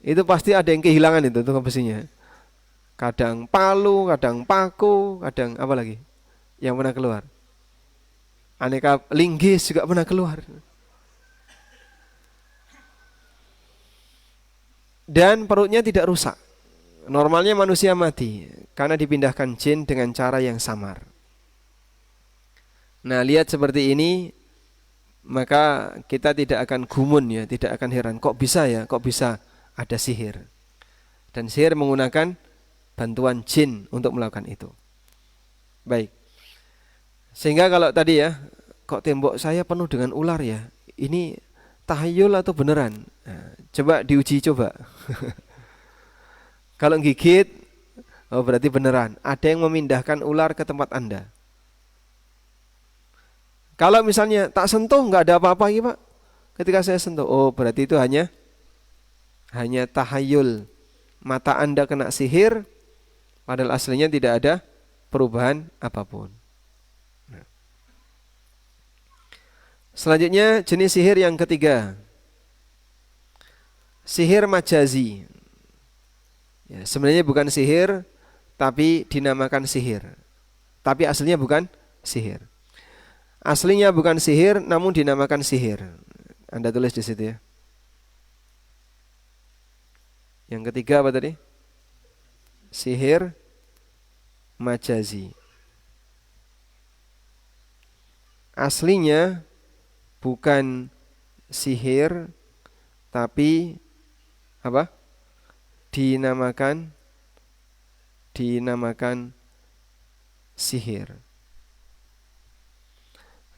Itu pasti ada yang kehilangan itu toko besinya. Kadang palu, kadang paku, kadang apa lagi yang pernah keluar. Aneka linggis juga pernah keluar. Dan perutnya tidak rusak. Normalnya manusia mati karena dipindahkan jin dengan cara yang samar. Nah, lihat seperti ini, maka kita tidak akan gumun ya, tidak akan heran. Kok bisa ya, kok bisa ada sihir. Dan sihir menggunakan bantuan jin untuk melakukan itu. Baik. Sehingga kalau tadi ya, kok tembok saya penuh dengan ular ya, ini tahayul atau beneran? Nah, coba diuji coba. Kalau gigit, oh berarti beneran. Ada yang memindahkan ular ke tempat Anda. Kalau misalnya tak sentuh, nggak ada apa-apa ya Pak. Ketika saya sentuh, oh berarti itu hanya tahayul. Mata Anda kena sihir, padahal aslinya tidak ada perubahan apapun. Nah. Selanjutnya jenis sihir yang ketiga, sihir majazi. Ya, sebenarnya bukan sihir, tapi dinamakan sihir. Tapi aslinya bukan sihir. Aslinya bukan sihir, namun dinamakan sihir. Anda tulis di situ ya. Yang ketiga apa tadi? Sihir majazi. Aslinya bukan sihir, tapi apa? Dinamakan sihir.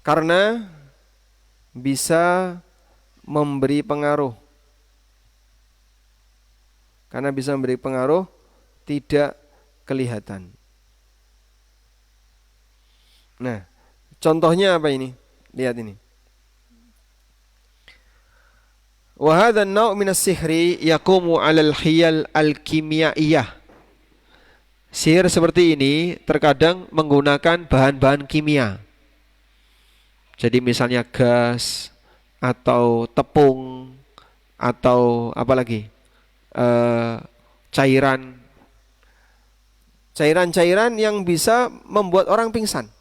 Karena bisa memberi pengaruh. Karena bisa memberi pengaruh tidak kelihatan. Nah, contohnya apa ini? Lihat ini. Wa hadha an-naw' min as-sihri yaqumu 'ala al-hiyal al-kimyaiyah. Sihir seperti ini terkadang menggunakan bahan-bahan kimia. Jadi misalnya gas atau tepung atau apa lagi? Cairan yang bisa membuat orang pingsan.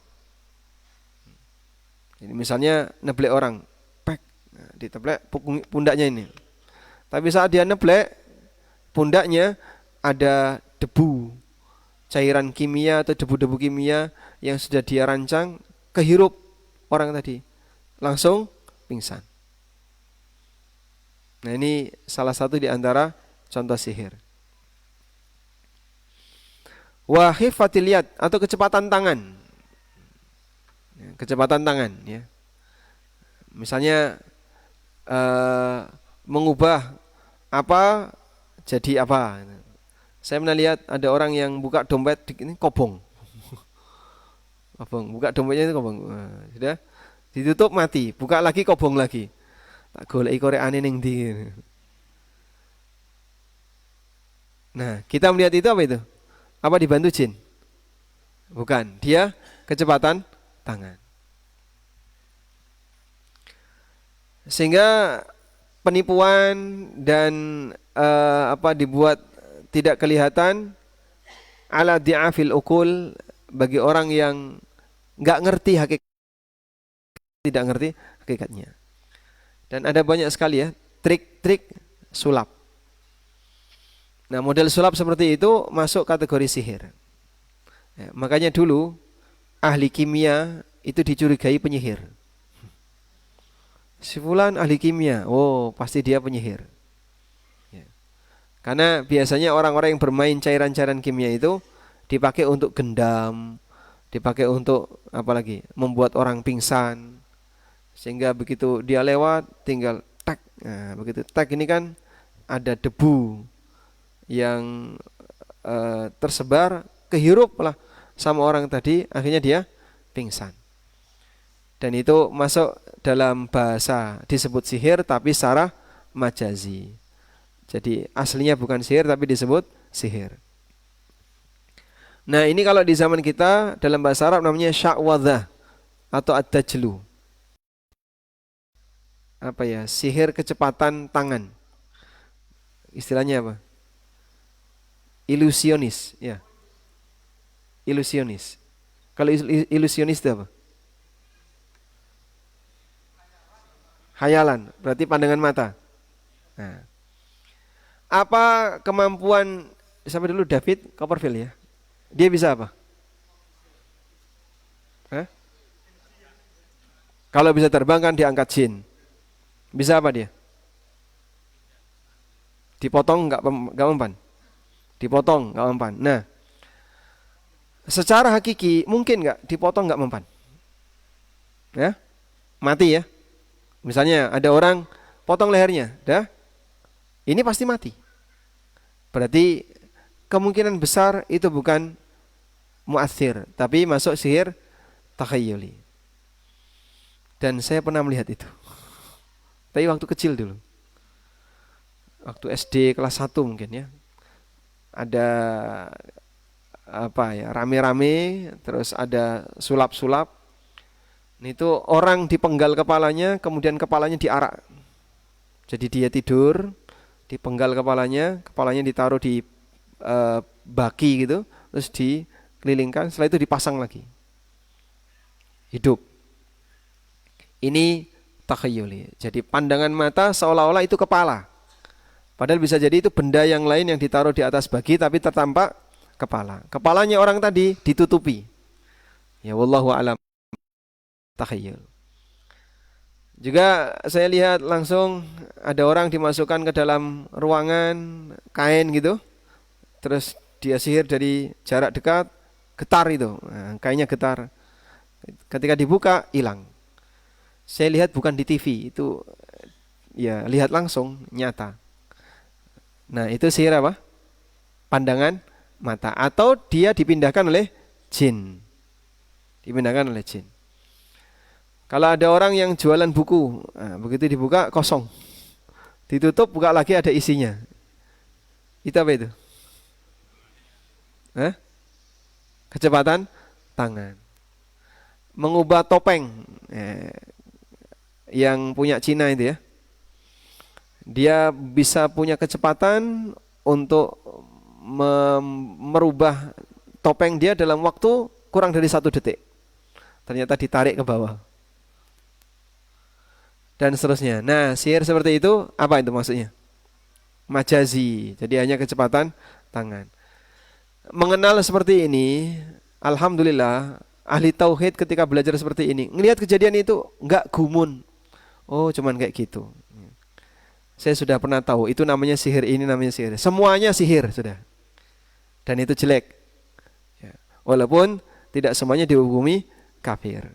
Jadi misalnya neblek orang, pek, diteblek pundaknya ini. Tapi saat dia neblek, pundaknya ada debu, cairan kimia atau debu-debu kimia yang sudah dia rancang, kehirup orang tadi, langsung pingsan. Nah ini salah satu di antara contoh sihir. Wa khifatil yad atau kecepatan tangan. Kecepatan tangan ya. Misalnya mengubah apa jadi apa. Saya pernah lihat ada orang yang buka dompet ini kobong. Kobong, buka dompetnya itu kobong. Nah, sudah ditutup mati, buka lagi kobong lagi. Tak goleki korekane ning ndi. Nah, kita melihat itu apa itu? Apa dibantu jin? Bukan, dia kecepatan tangan. Sehingga penipuan dan dibuat tidak kelihatan ala di'afil ukul bagi orang yang enggak ngerti hakikat, tidak ngerti hakikatnya. Dan ada banyak sekali ya trik-trik sulap. Nah, model sulap seperti itu masuk kategori sihir. Ya, makanya dulu ahli kimia itu dicurigai penyihir. Si fulan ahli kimia, oh pasti dia penyihir. Ya. Karena biasanya orang-orang yang bermain cairan-cairan kimia itu dipakai untuk gendam, dipakai untuk apalagi membuat orang pingsan. Sehingga begitu dia lewat tinggal tak. Nah, begitu tak ini kan ada debu yang tersebar, kehirup lah sama orang tadi, akhirnya dia pingsan. Dan itu masuk dalam bahasa disebut sihir tapi secara majazi. Jadi aslinya bukan sihir tapi disebut sihir. Nah ini kalau di zaman kita dalam bahasa Arab namanya sya'wadhah atau ad-dajlu. apa ya, sihir kecepatan tangan. Istilahnya apa? Ilusionis, ya. Ilusionis. Kalau ilusionis itu apa? Hayalan, berarti pandangan mata. Nah, apa kemampuan sampai dulu David Copperfield ya? Dia bisa apa? Hah? Kalau bisa terbang kan diangkat jin. Bisa apa dia? Dipotong nggak mempan. Dipotong nggak mempan. Nah, secara hakiki mungkin nggak dipotong nggak mempan? Ya, mati ya. Misalnya ada orang potong lehernya, dah, ini pasti mati. Berarti kemungkinan besar itu bukan mu'athir, tapi masuk sihir takhayyuli. Dan saya pernah melihat itu. Tapi waktu kecil dulu. Waktu SD kelas 1 mungkin ya. Ada apa ya, rame-rame, terus ada sulap-sulap. Itu orang dipenggal kepalanya, kemudian kepalanya diarak. Jadi dia tidur, dipenggal kepalanya ditaruh di baki gitu, terus dikelilingkan, setelah itu dipasang lagi. Hidup. Ini takhayyuli. Jadi pandangan mata seolah-olah itu kepala. Padahal bisa jadi itu benda yang lain yang ditaruh di atas baki tapi tertampak kepala. Kepalanya orang tadi ditutupi. Ya wallahu a'lam. Takhayyul. Juga saya lihat langsung ada orang dimasukkan ke dalam ruangan kain gitu. Terus dia sihir dari jarak dekat, getar itu. Nah, kainnya getar. Ketika dibuka hilang. Saya lihat bukan di TV, itu ya lihat langsung nyata. Nah, itu sihir apa? Pandangan mata, atau dia dipindahkan oleh jin. Dipindahkan oleh jin. Kalau ada orang yang jualan buku, nah, begitu dibuka kosong, ditutup buka lagi ada isinya. Itu apa itu? Kecepatan tangan. Mengubah topeng, yang punya Cina itu ya, dia bisa punya kecepatan untuk merubah topeng dia dalam waktu kurang dari 1 detik. Ternyata ditarik ke bawah. Dan seterusnya. Nah, sihir seperti itu, apa itu maksudnya? Majazi, jadi hanya kecepatan tangan. Mengenal seperti ini, alhamdulillah, ahli tauhid ketika belajar seperti ini, ngelihat kejadian itu enggak gumun. Oh, cuman kayak gitu. Saya sudah pernah tahu, itu namanya sihir, ini namanya sihir. Semuanya sihir sudah. Dan itu jelek. Ya. Walaupun tidak semuanya dihukumi kafir.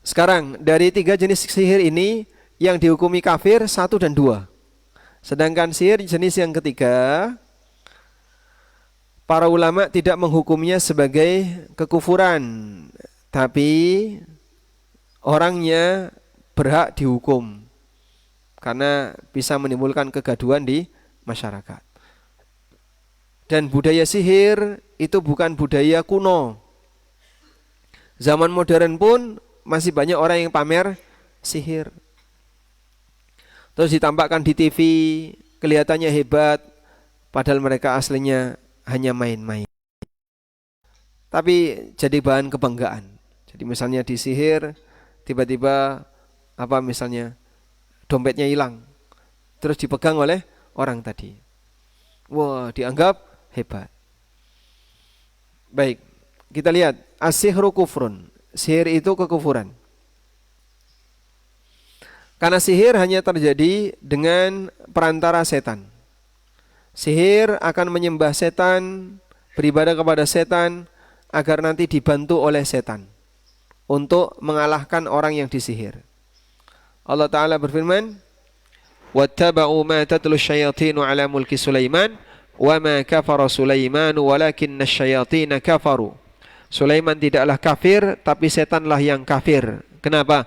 Sekarang dari 3 jenis sihir ini yang dihukumi kafir 1 dan 2. Sedangkan sihir jenis yang ketiga, para ulama tidak menghukumnya sebagai kekufuran, tapi orangnya berhak dihukum karena bisa menimbulkan kegaduhan di masyarakat. Dan budaya sihir itu bukan budaya kuno. Zaman modern pun masih banyak orang yang pamer sihir. Terus ditampakkan di TV, kelihatannya hebat, padahal mereka aslinya hanya main-main. Tapi jadi bahan kebanggaan. Jadi misalnya di sihir, tiba-tiba apa misalnya dompetnya hilang, terus dipegang oleh orang tadi. Wah, dianggap hebat. Baik, kita lihat as-sihru kufrun. Sihir itu kekufuran. Karena sihir hanya terjadi dengan perantara setan. Sihir akan menyembah setan, beribadah kepada setan, agar nanti dibantu oleh setan untuk mengalahkan orang yang disihir. Allah Ta'ala berfirman, وَاتَّبَعُوا مَا تَتْلُو الشَّيَاطِينُ عَلَى مُلْكِ سُلَيْمَانَ وَمَا كَفَرَ سُلَيْمَانُ وَلَكِنَّ الشَّيَاطِينَ كَفَرُوا. Sulaiman tidaklah kafir, tapi setanlah yang kafir. Kenapa?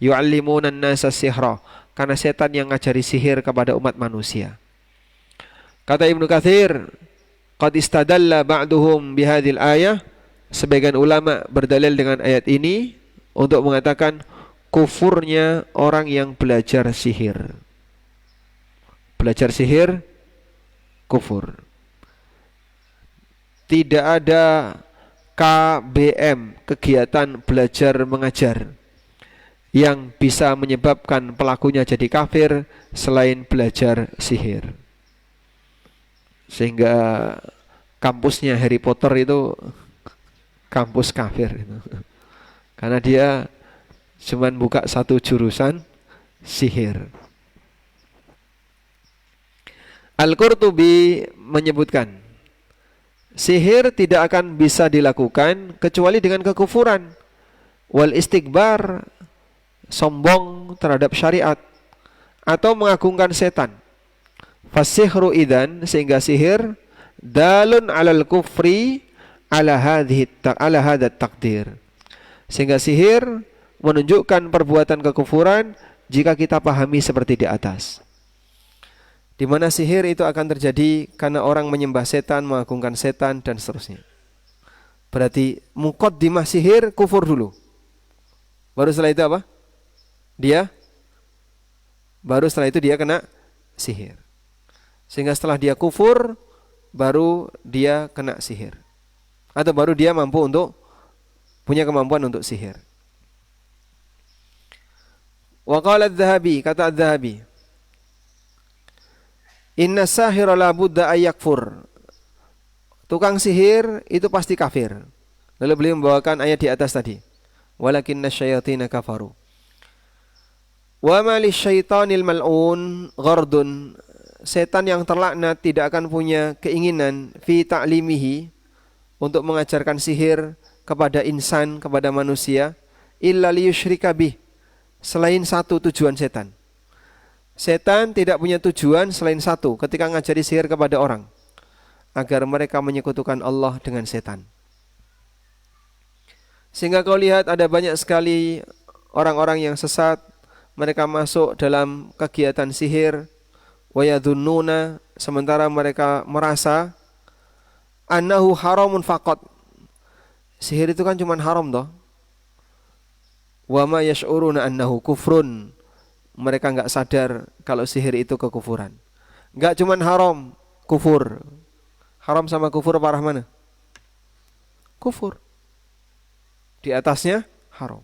Yu'allimuna an-nasa sihra. Karena setan yang ngajari sihir kepada umat manusia. Kata Ibnu Katsir, qad istadalla ba'duhum bihadhil ayah. Sebagian ulama berdalil dengan ayat ini untuk mengatakan kufurnya orang yang belajar sihir. Belajar sihir kufur. Tidak ada KBM, kegiatan belajar mengajar, yang bisa menyebabkan pelakunya jadi kafir selain belajar sihir. Sehingga kampusnya Harry Potter itu kampus kafir itu. Karena dia cuman buka satu jurusan sihir. Al-Qurtubi menyebutkan, sihir tidak akan bisa dilakukan kecuali dengan kekufuran, wal istikbar, sombong terhadap syariat, atau mengagungkan setan. Fasihru idan, sehingga sihir dalun alal kufri ala hadat takdir. Sehingga sihir menunjukkan perbuatan kekufuran jika kita pahami seperti di atas. Di mana sihir itu akan terjadi karena orang menyembah setan, mengagungkan setan, dan seterusnya. Berarti muqaddimah sihir kufur dulu. Baru setelah itu apa? Baru setelah itu dia kena sihir. Sehingga setelah dia kufur, baru dia kena sihir. Atau baru dia punya kemampuan untuk sihir. Wa qala adz-Dzahabi, kata adz-Dzahabi, inna sahira la budda ayyakfur. Tukang sihir itu pasti kafir. Lalu beliau membawakan ayat di atas tadi. Walakinna syayatina kafaru. Wa ma lisyaitanil mal'un ghardun. Setan yang terlaknat tidak akan punya keinginan fi ta'limihi, untuk mengajarkan sihir kepada insan, kepada manusia, illa liyusyrika bih, selain satu tujuan setan. Setan tidak punya tujuan selain satu ketika ngajari sihir kepada orang, agar mereka menyekutukan Allah dengan setan. Sehingga kau lihat ada banyak sekali orang-orang yang sesat, mereka masuk dalam kegiatan sihir, wa yadhunnuna, sementara mereka merasa annahu haramun faqat. Sihir itu kan cuma haram toh. Wa ma yash'uruna annahu kufrun. Mereka enggak sadar kalau sihir itu kekufuran. Enggak cuma haram, kufur. Haram sama kufur parah mana? Kufur. Di atasnya haram.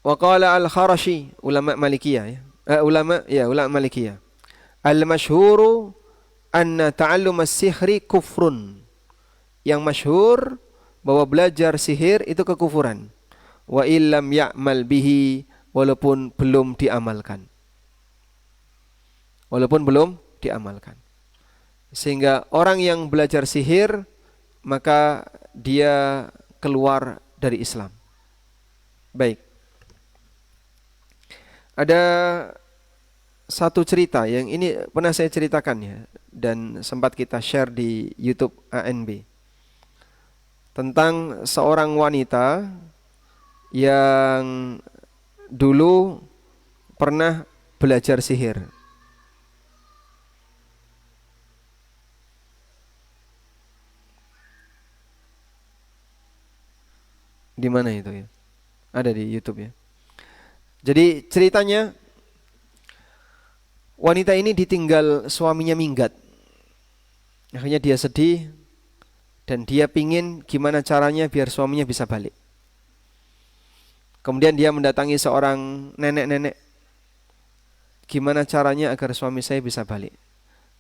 Wa qala al-Kharashi, ulama Malikiyah ya. Ulama Malikiyah. Al-masyhuru anna ta'allum as-sihri kufrun. Yang masyhur bahwa belajar sihir itu kekufuran. Wa illam ya'mal bihi, walaupun belum diamalkan. Sehingga orang yang belajar sihir, maka dia keluar dari Islam. Baik. Ada satu cerita yang ini pernah saya ceritakan ya, dan sempat kita share di YouTube ANB, tentang seorang wanita yang dulu pernah belajar sihir. Di mana itu ya? Ada di YouTube ya. Jadi ceritanya, wanita ini ditinggal suaminya minggat. Akhirnya dia sedih dan dia pingin gimana caranya biar suaminya bisa balik. Kemudian dia mendatangi seorang nenek-nenek. Gimana caranya agar suami saya bisa balik?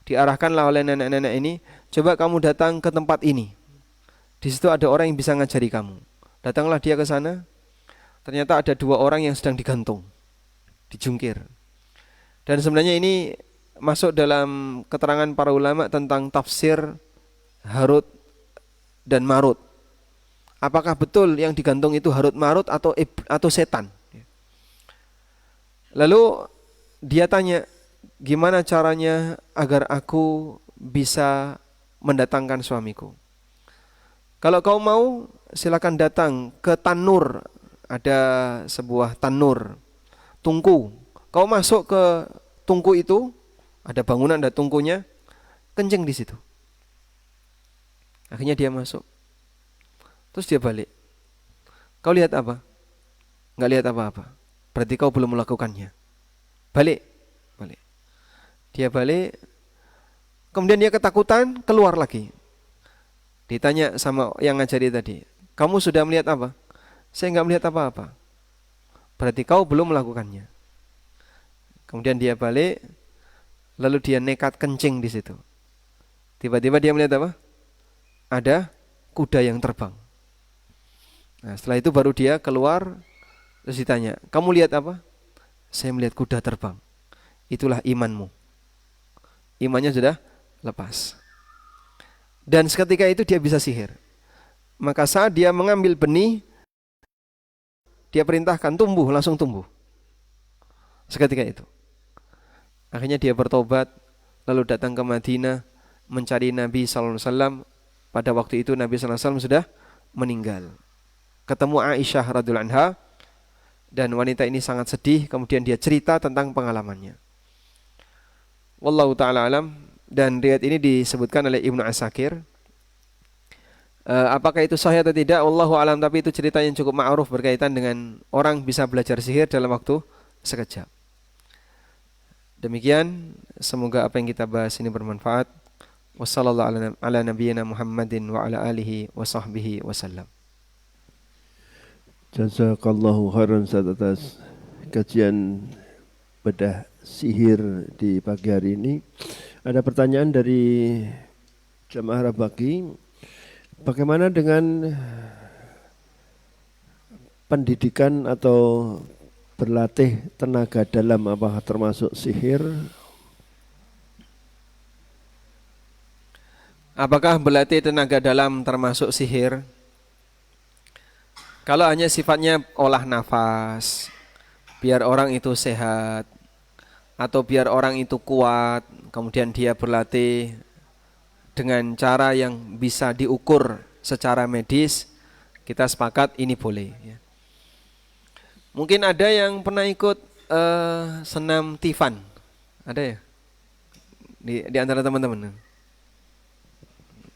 Diarahkanlah oleh nenek-nenek ini, coba kamu datang ke tempat ini. Di situ ada orang yang bisa ngajari kamu. Datanglah dia ke sana. Ternyata ada dua orang yang sedang digantung, dijungkir. Dan sebenarnya ini masuk dalam keterangan para ulama tentang tafsir Harut dan Marut. Apakah betul yang digantung itu Harut Marut atau setan? Lalu dia tanya, gimana caranya agar aku bisa mendatangkan suamiku? Kalau kau mau, silakan datang ke tanur. Ada sebuah tanur, tungku. Kau masuk ke tungku itu, ada bangunan, ada tungkunya, kencing di situ. Akhirnya dia masuk. Terus dia balik. Kau lihat apa? nggak lihat apa-apa. Berarti kau belum melakukannya. Balik, balik. Dia balik, kemudian dia ketakutan, keluar lagi. Ditanya sama yang ngajari tadi, kamu sudah melihat apa? Saya nggak melihat apa-apa. Berarti kau belum melakukannya. Kemudian dia balik, lalu dia nekat kencing di situ. Tiba-tiba dia melihat apa? Ada kuda yang terbang. Nah, setelah itu baru dia keluar, terus ditanya, kamu lihat apa? Saya melihat kuda terbang. Itulah imanmu. Imannya sudah lepas. Dan seketika itu dia bisa sihir. Maka saat dia mengambil benih, dia perintahkan tumbuh, langsung tumbuh. Seketika itu. Akhirnya dia bertobat, lalu datang ke Madinah, mencari Nabi SAW. Pada waktu itu Nabi SAW sudah meninggal. Ketemu Aisyah radhiyallahu anha, dan wanita ini sangat sedih. Kemudian dia cerita tentang pengalamannya. Wallahu ta'ala alam. Dan riwayat ini disebutkan oleh Ibnu Asakir. Apakah itu sahih atau tidak? Wallahu alam. Tapi itu cerita yang cukup ma'ruf berkaitan dengan orang bisa belajar sihir dalam waktu sekejap. Demikian, semoga apa yang kita bahas ini bermanfaat. Wassallallahu ala nabiyyina Muhammadin wa ala alihi wa sahbihi wasallam. Jazakallahu khairan atas kajian bedah sihir di pagi hari ini. Ada pertanyaan dari jamaah Rabaki. Bagaimana dengan pendidikan atau berlatih tenaga dalam, apakah termasuk sihir? Apakah berlatih tenaga dalam termasuk sihir? Kalau hanya sifatnya olah nafas, biar orang itu sehat, atau biar orang itu kuat, kemudian dia berlatih dengan cara yang bisa diukur secara medis, kita sepakat ini boleh. Mungkin ada yang pernah ikut senam Tifan, ada ya? Di antara teman-teman.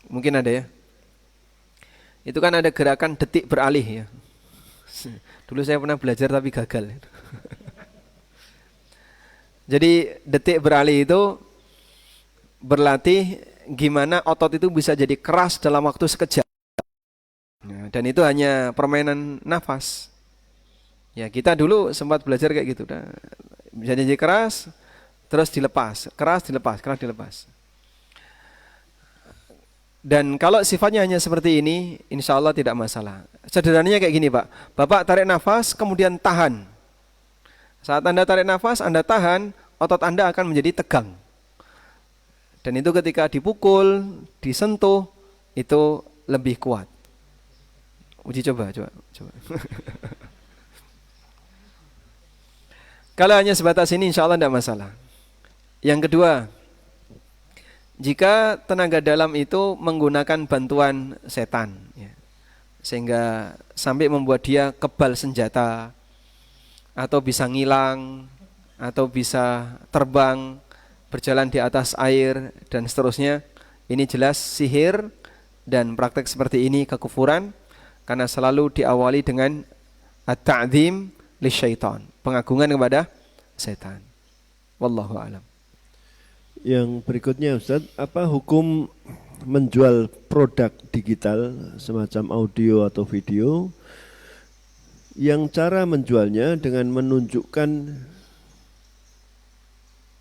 Mungkin ada ya. Itu kan ada gerakan detik beralih ya. Dulu saya pernah belajar tapi gagal. Jadi detik beralih itu berlatih gimana otot itu bisa jadi keras dalam waktu sekejap. Dan itu hanya permainan nafas. Ya, kita dulu sempat belajar kayak gitu. Bisa jadi keras, terus dilepas, keras, dilepas, keras, dilepas. Dan kalau sifatnya hanya seperti ini, insya Allah tidak masalah. Sederhananya kayak gini Pak, Bapak tarik nafas, kemudian tahan. Saat Anda tarik nafas, Anda tahan, otot Anda akan menjadi tegang. Dan itu ketika dipukul, disentuh, itu lebih kuat. Uji coba. Kalau hanya sebatas ini, insya Allah tidak masalah. Yang kedua, jika tenaga dalam itu menggunakan bantuan setan, ya, sehingga sampai membuat dia kebal senjata, atau bisa ngilang, atau bisa terbang, berjalan di atas air, dan seterusnya, ini jelas sihir, dan praktek seperti ini kekufuran, karena selalu diawali dengan at-ta'zim lisyaitan, pengagungan kepada setan. Wallahu a'lam. Yang berikutnya Ustaz, apa hukum menjual produk digital semacam audio atau video yang cara menjualnya dengan menunjukkan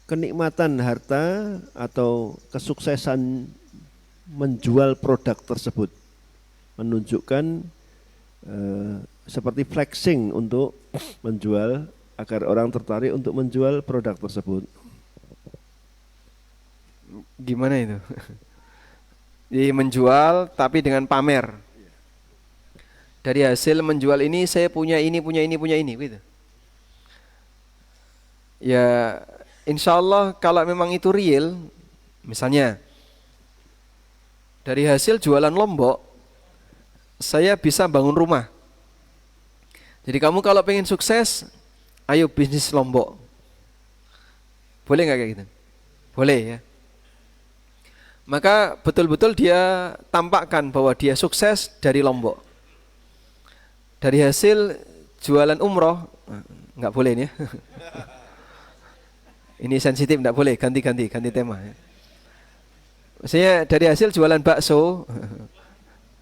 kenikmatan harta atau kesuksesan menjual produk tersebut, menunjukkan seperti flexing untuk menjual agar orang tertarik untuk menjual produk tersebut. Gimana itu? Jadi menjual tapi dengan pamer. Dari hasil menjual ini saya punya ini gitu. Ya, insya Allah kalau memang itu real, misalnya dari hasil jualan lombok, saya bisa bangun rumah. Jadi kamu kalau pengen sukses, ayo bisnis lombok. Boleh nggak kayak gitu? Boleh ya. Maka betul-betul dia tampakkan bahwa dia sukses dari lombok. Dari hasil jualan umroh, nggak boleh ini ya. Ini sensitif, nggak boleh, ganti tema ya. Maksudnya dari hasil jualan bakso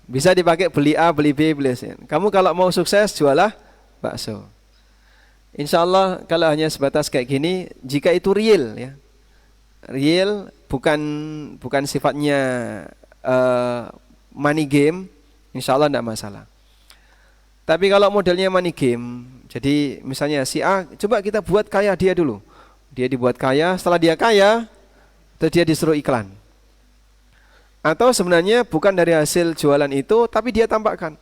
bisa dipakai beli A, beli B, beli C. Kamu kalau mau sukses jualah bakso. Insya Allah kalau hanya sebatas kayak gini, jika itu real ya, real bukan sifatnya money game, insya Allah tidak masalah. Tapi kalau modelnya money game, jadi misalnya si A, coba kita buat kaya dia dulu. Dia dibuat kaya, setelah dia kaya, terus dia disuruh iklan. Atau sebenarnya bukan dari hasil jualan itu, tapi dia tampakkan.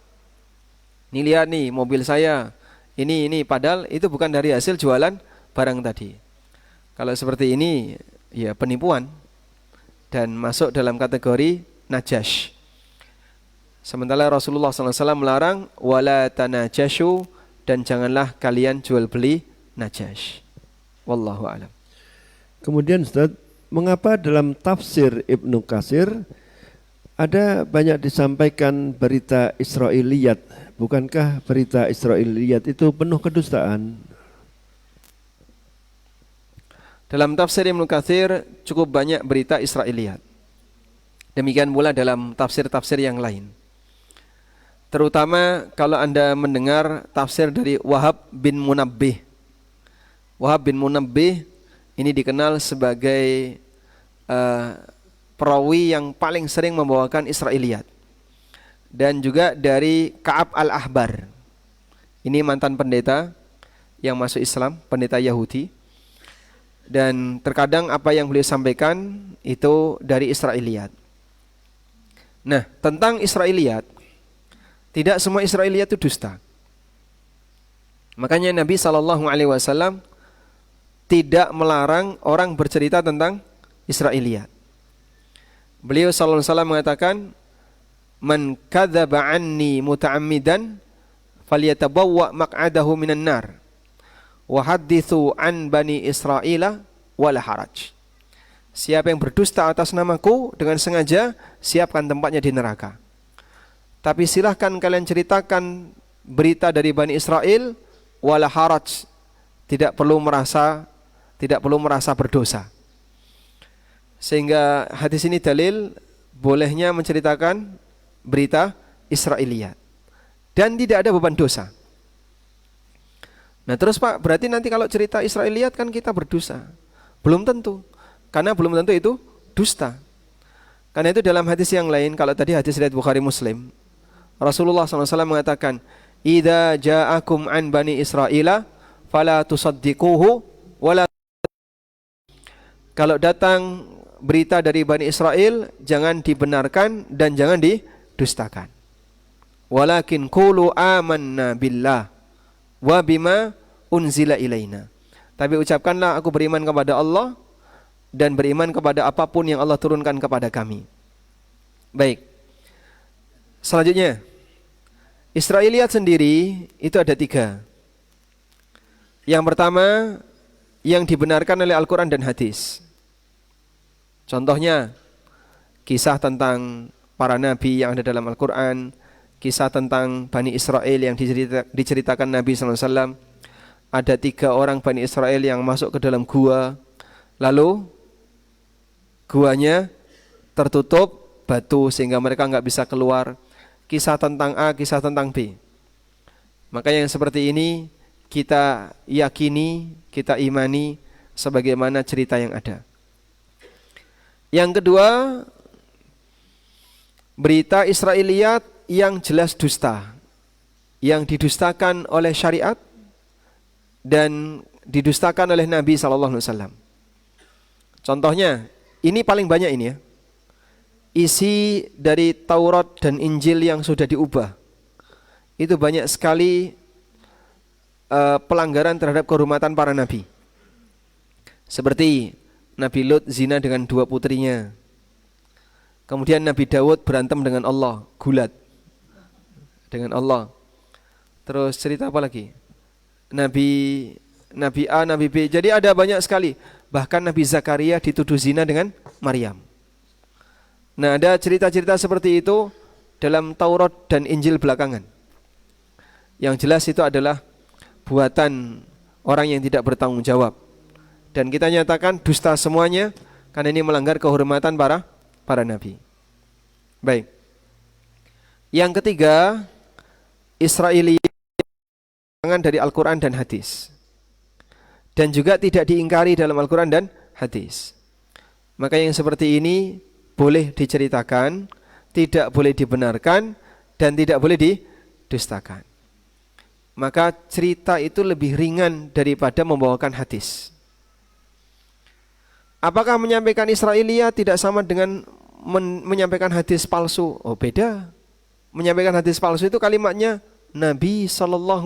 Nih lihat nih mobil saya, ini padahal itu bukan dari hasil jualan barang tadi. Kalau seperti ini ya penipuan dan masuk dalam kategori najash. Sementara Rasulullah SAW melarang wala tanajashu, dan janganlah kalian jual beli najash. Wallahu a'lam. Kemudian Ustaz, mengapa dalam tafsir Ibnu Katsir ada banyak disampaikan berita Israiliyat? Bukankah berita Israiliyat itu penuh kedustaan? Dalam tafsir Ibnu Katsir cukup banyak berita Israiliyat. Demikian pula dalam tafsir-tafsir yang lain. Terutama kalau Anda mendengar tafsir dari Wahab bin Munabbih. Wahab bin Munabbih ini dikenal sebagai perawi yang paling sering membawakan Israiliyat. Dan juga dari Ka'ab al-Ahbar. Ini mantan pendeta yang masuk Islam, pendeta Yahudi. Dan terkadang apa yang beliau sampaikan itu dari Israiliyat. Nah, tentang Israiliyat, tidak semua Israiliyat itu dusta. Makanya Nabi SAW tidak melarang orang bercerita tentang Israiliyat. Beliau SAW mengatakan, man kadzaba anni muta'ammidan falyatabawwa maq'adahu minan nar wa hadithu an bani Israila wala haraj. Siapa yang berdusta atas namaku dengan sengaja, siapkan tempatnya di neraka. Tapi silahkan kalian ceritakan berita dari Bani Israel, wala haraj, tidak perlu merasa berdosa. Sehingga hadis ini dalil bolehnya menceritakan berita Israiliyat dan tidak ada beban dosa. Nah terus Pak, berarti nanti kalau cerita Israiliyat kan kita berdosa? Belum tentu, karena belum tentu itu dusta. Karena itu dalam hadis yang lain, kalau tadi hadis riwayat Bukhari Muslim, Rasulullah SAW mengatakan, idza ja'akum an bani Israila fala tusaddiquhu wala. Kalau datang berita dari Bani Israel, jangan dibenarkan dan jangan didustakan. Walakin qulu amanna billah wa bima unzila ilaina. Tapi ucapkanlah aku beriman kepada Allah dan beriman kepada apapun yang Allah turunkan kepada kami. Baik. Selanjutnya, Israiliyat sendiri itu ada 3. Yang pertama, yang dibenarkan oleh Al-Quran dan hadis. Contohnya, kisah tentang para nabi yang ada dalam Al-Quran, kisah tentang Bani Israel yang diceritakan Nabi SAW. Ada 3 orang Bani Israel yang masuk ke dalam gua, lalu guanya tertutup batu sehingga mereka nggak bisa keluar. Kisah tentang A, kisah tentang B. Maka yang seperti ini kita yakini, kita imani sebagaimana cerita yang ada. Yang kedua, berita Israiliyat yang jelas dusta, yang didustakan oleh syariat dan didustakan oleh Nabi SAW. Contohnya, ini paling banyak ini ya. Isi dari Taurat dan Injil yang sudah diubah. Itu banyak sekali pelanggaran terhadap kehormatan para nabi. Seperti Nabi Lut zina dengan 2 putrinya. Kemudian Nabi Daud berantem dengan Allah, gulat dengan Allah. Terus cerita apa lagi? Nabi A, Nabi B. Jadi ada banyak sekali. Bahkan Nabi Zakaria dituduh zina dengan Maryam. Nah, ada cerita-cerita seperti itu dalam Taurat dan Injil belakangan. Yang jelas itu adalah buatan orang yang tidak bertanggung jawab. Dan kita nyatakan dusta semuanya karena ini melanggar kehormatan para nabi. Baik. Yang ketiga, Israiliyat dari Al-Quran dan hadis. Dan juga tidak diingkari dalam Al-Quran dan hadis. Maka yang seperti ini boleh diceritakan, tidak boleh dibenarkan, dan tidak boleh didustakan. Maka cerita itu lebih ringan daripada membawakan hadis. Apakah menyampaikan Israiliyat tidak sama dengan menyampaikan hadis palsu? Oh, beda. Menyampaikan hadis palsu itu kalimatnya Nabi SAW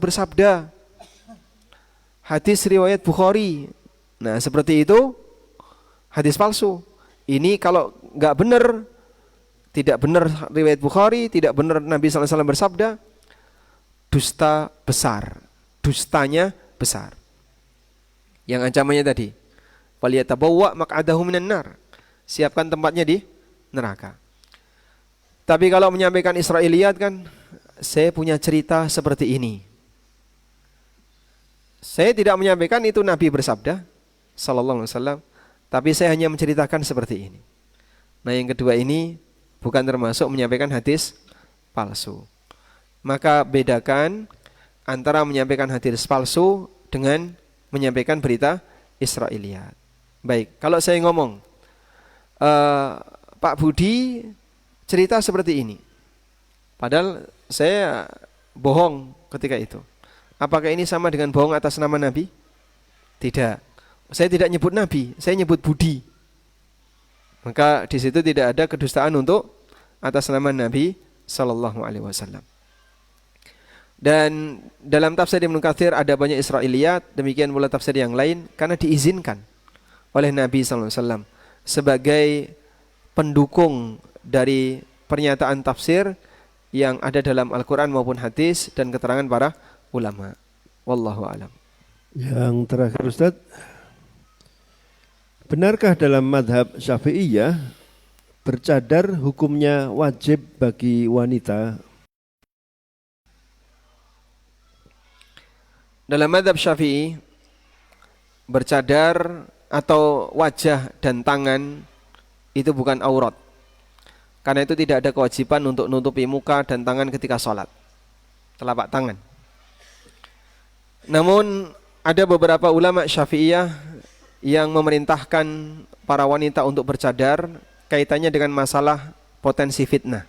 bersabda. Hadis riwayat Bukhari. Nah, seperti itu hadis palsu. Ini kalau nggak benar, tidak benar riwayat Bukhari, tidak benar Nabi SAW bersabda, dusta besar. Dustanya besar. Yang ancamannya tadi, falyatabawwa maq'adahu minan nar. Siapkan tempatnya di neraka. Tapi kalau menyampaikan Israiliyat kan, saya punya cerita seperti ini. Saya tidak menyampaikan itu Nabi bersabda sallallahu alaihi wasallam, tapi saya hanya menceritakan seperti ini. Nah, yang kedua ini bukan termasuk menyampaikan hadis palsu. Maka bedakan antara menyampaikan hadis palsu dengan menyampaikan berita Israiliyat. Baik, kalau saya ngomong, Pak Budi cerita seperti ini, padahal saya bohong ketika itu. Apakah ini sama dengan bohong atas nama Nabi? Tidak. Saya tidak nyebut Nabi, saya nyebut Budi. Maka di situ tidak ada kedustaan untuk atas nama Nabi sallallahu alaihi wasallam. Dan dalam tafsir Ibnu Katsir ada banyak Israiliyat, demikian pula tafsir yang lain, karena diizinkan oleh Nabi sallallahu alaihi wasallam sebagai pendukung dari pernyataan tafsir yang ada dalam Al-Quran maupun hadis dan keterangan para ulama. Wallahu a'lam. Yang terakhir Ustaz, benarkah dalam madhab Syafi'iyah bercadar hukumnya wajib bagi wanita? Dalam madhab Syafi'i, bercadar atau wajah dan tangan itu bukan aurat. Karena itu tidak ada kewajiban untuk nutupi muka dan tangan ketika sholat, telapak tangan. Namun ada beberapa ulama Syafi'iyah yang memerintahkan para wanita untuk bercadar kaitannya dengan masalah potensi fitnah,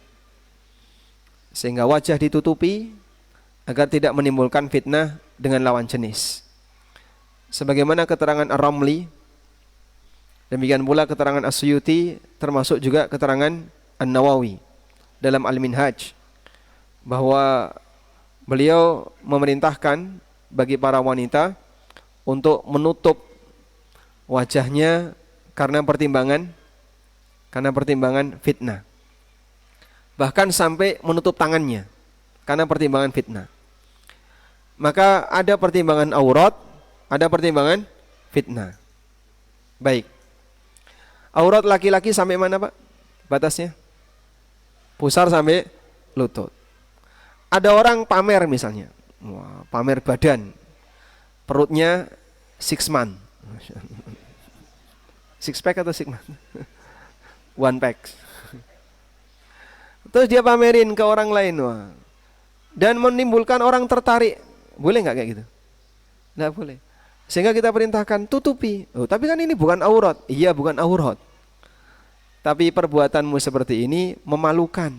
sehingga wajah ditutupi agar tidak menimbulkan fitnah dengan lawan jenis. Sebagaimana keterangan Ar-Ramli, demikian pula keterangan As-Suyuti, termasuk juga keterangan An-Nawawi dalam Al-Minhaj, bahwa beliau memerintahkan bagi para wanita untuk menutup wajahnya karena pertimbangan fitnah. Bahkan sampai menutup tangannya karena pertimbangan fitnah. Maka ada pertimbangan aurat, ada pertimbangan fitnah. Baik. Aurat laki-laki sampai mana, Pak? Batasnya? Pusar sampai lutut. Ada orang pamer misalnya, wah, pamer badan, perutnya 6 month, 6 pack atau 6 month, 1 pack. Terus dia pamerin ke orang lain, wah, dan menimbulkan orang tertarik. Boleh nggak kayak gitu? Nggak boleh. Sehingga kita perintahkan tutupi. Oh, tapi kan ini bukan aurat. Iya, bukan aurat. Tapi perbuatanmu seperti ini memalukan.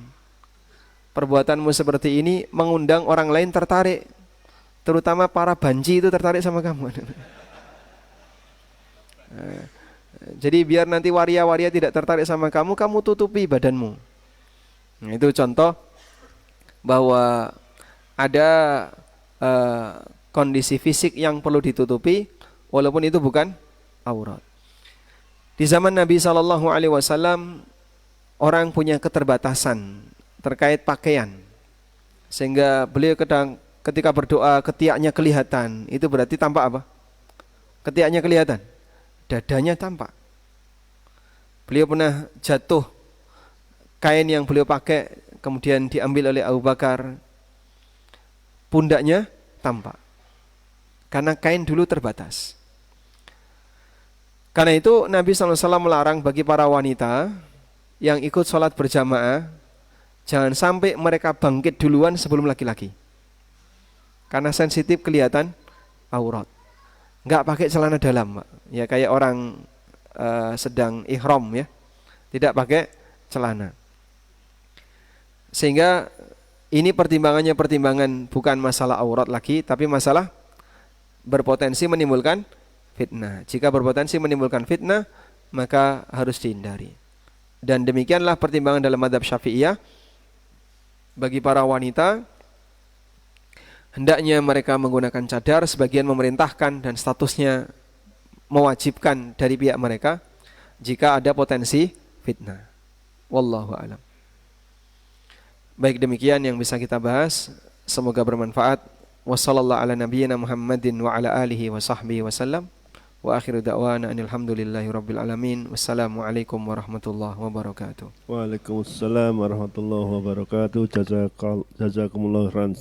Perbuatanmu seperti ini mengundang orang lain tertarik. Terutama para banci itu tertarik sama kamu. Jadi biar nanti waria-waria tidak tertarik sama kamu, kamu tutupi badanmu. Nah, itu contoh bahwa ada kondisi fisik yang perlu ditutupi walaupun itu bukan aurat. Di zaman Nabi SAW, orang punya keterbatasan terkait pakaian, sehingga beliau ketika berdoa ketiaknya kelihatan. Itu berarti tampak apa? Ketiaknya kelihatan, dadanya tampak. Beliau pernah jatuh, kain yang beliau pakai kemudian diambil oleh Abu Bakar, pundaknya tampak. Karena kain dulu terbatas. Karena itu Nabi SAW melarang bagi para wanita yang ikut sholat berjamaah, jangan sampai mereka bangkit duluan sebelum laki-laki. Karena sensitif kelihatan aurat. Enggak pakai celana dalam, Pak. Ya kayak orang sedang ihram ya. Tidak pakai celana. Sehingga ini pertimbangannya pertimbangan bukan masalah aurat lagi, tapi masalah berpotensi menimbulkan fitnah. Jika berpotensi menimbulkan fitnah, maka harus dihindari. Dan demikianlah pertimbangan dalam mazhab Syafi'iyah bagi para wanita, hendaknya mereka menggunakan cadar, sebagian memerintahkan dan statusnya mewajibkan dari pihak mereka jika ada potensi fitnah. Wallahu a'lam. Baik, demikian yang bisa kita bahas. Semoga bermanfaat. Wassallallahu ala nabiyyina Muhammadin wa ala alihi wa sahbihi wasallam. Wa akhiru da'wana alhamdulillahi rabbil alamin. Wassalamualaikum warahmatullahi wabarakatuh. Waalaikumsalam warahmatullahi wabarakatuh. Jazakumullah khairan.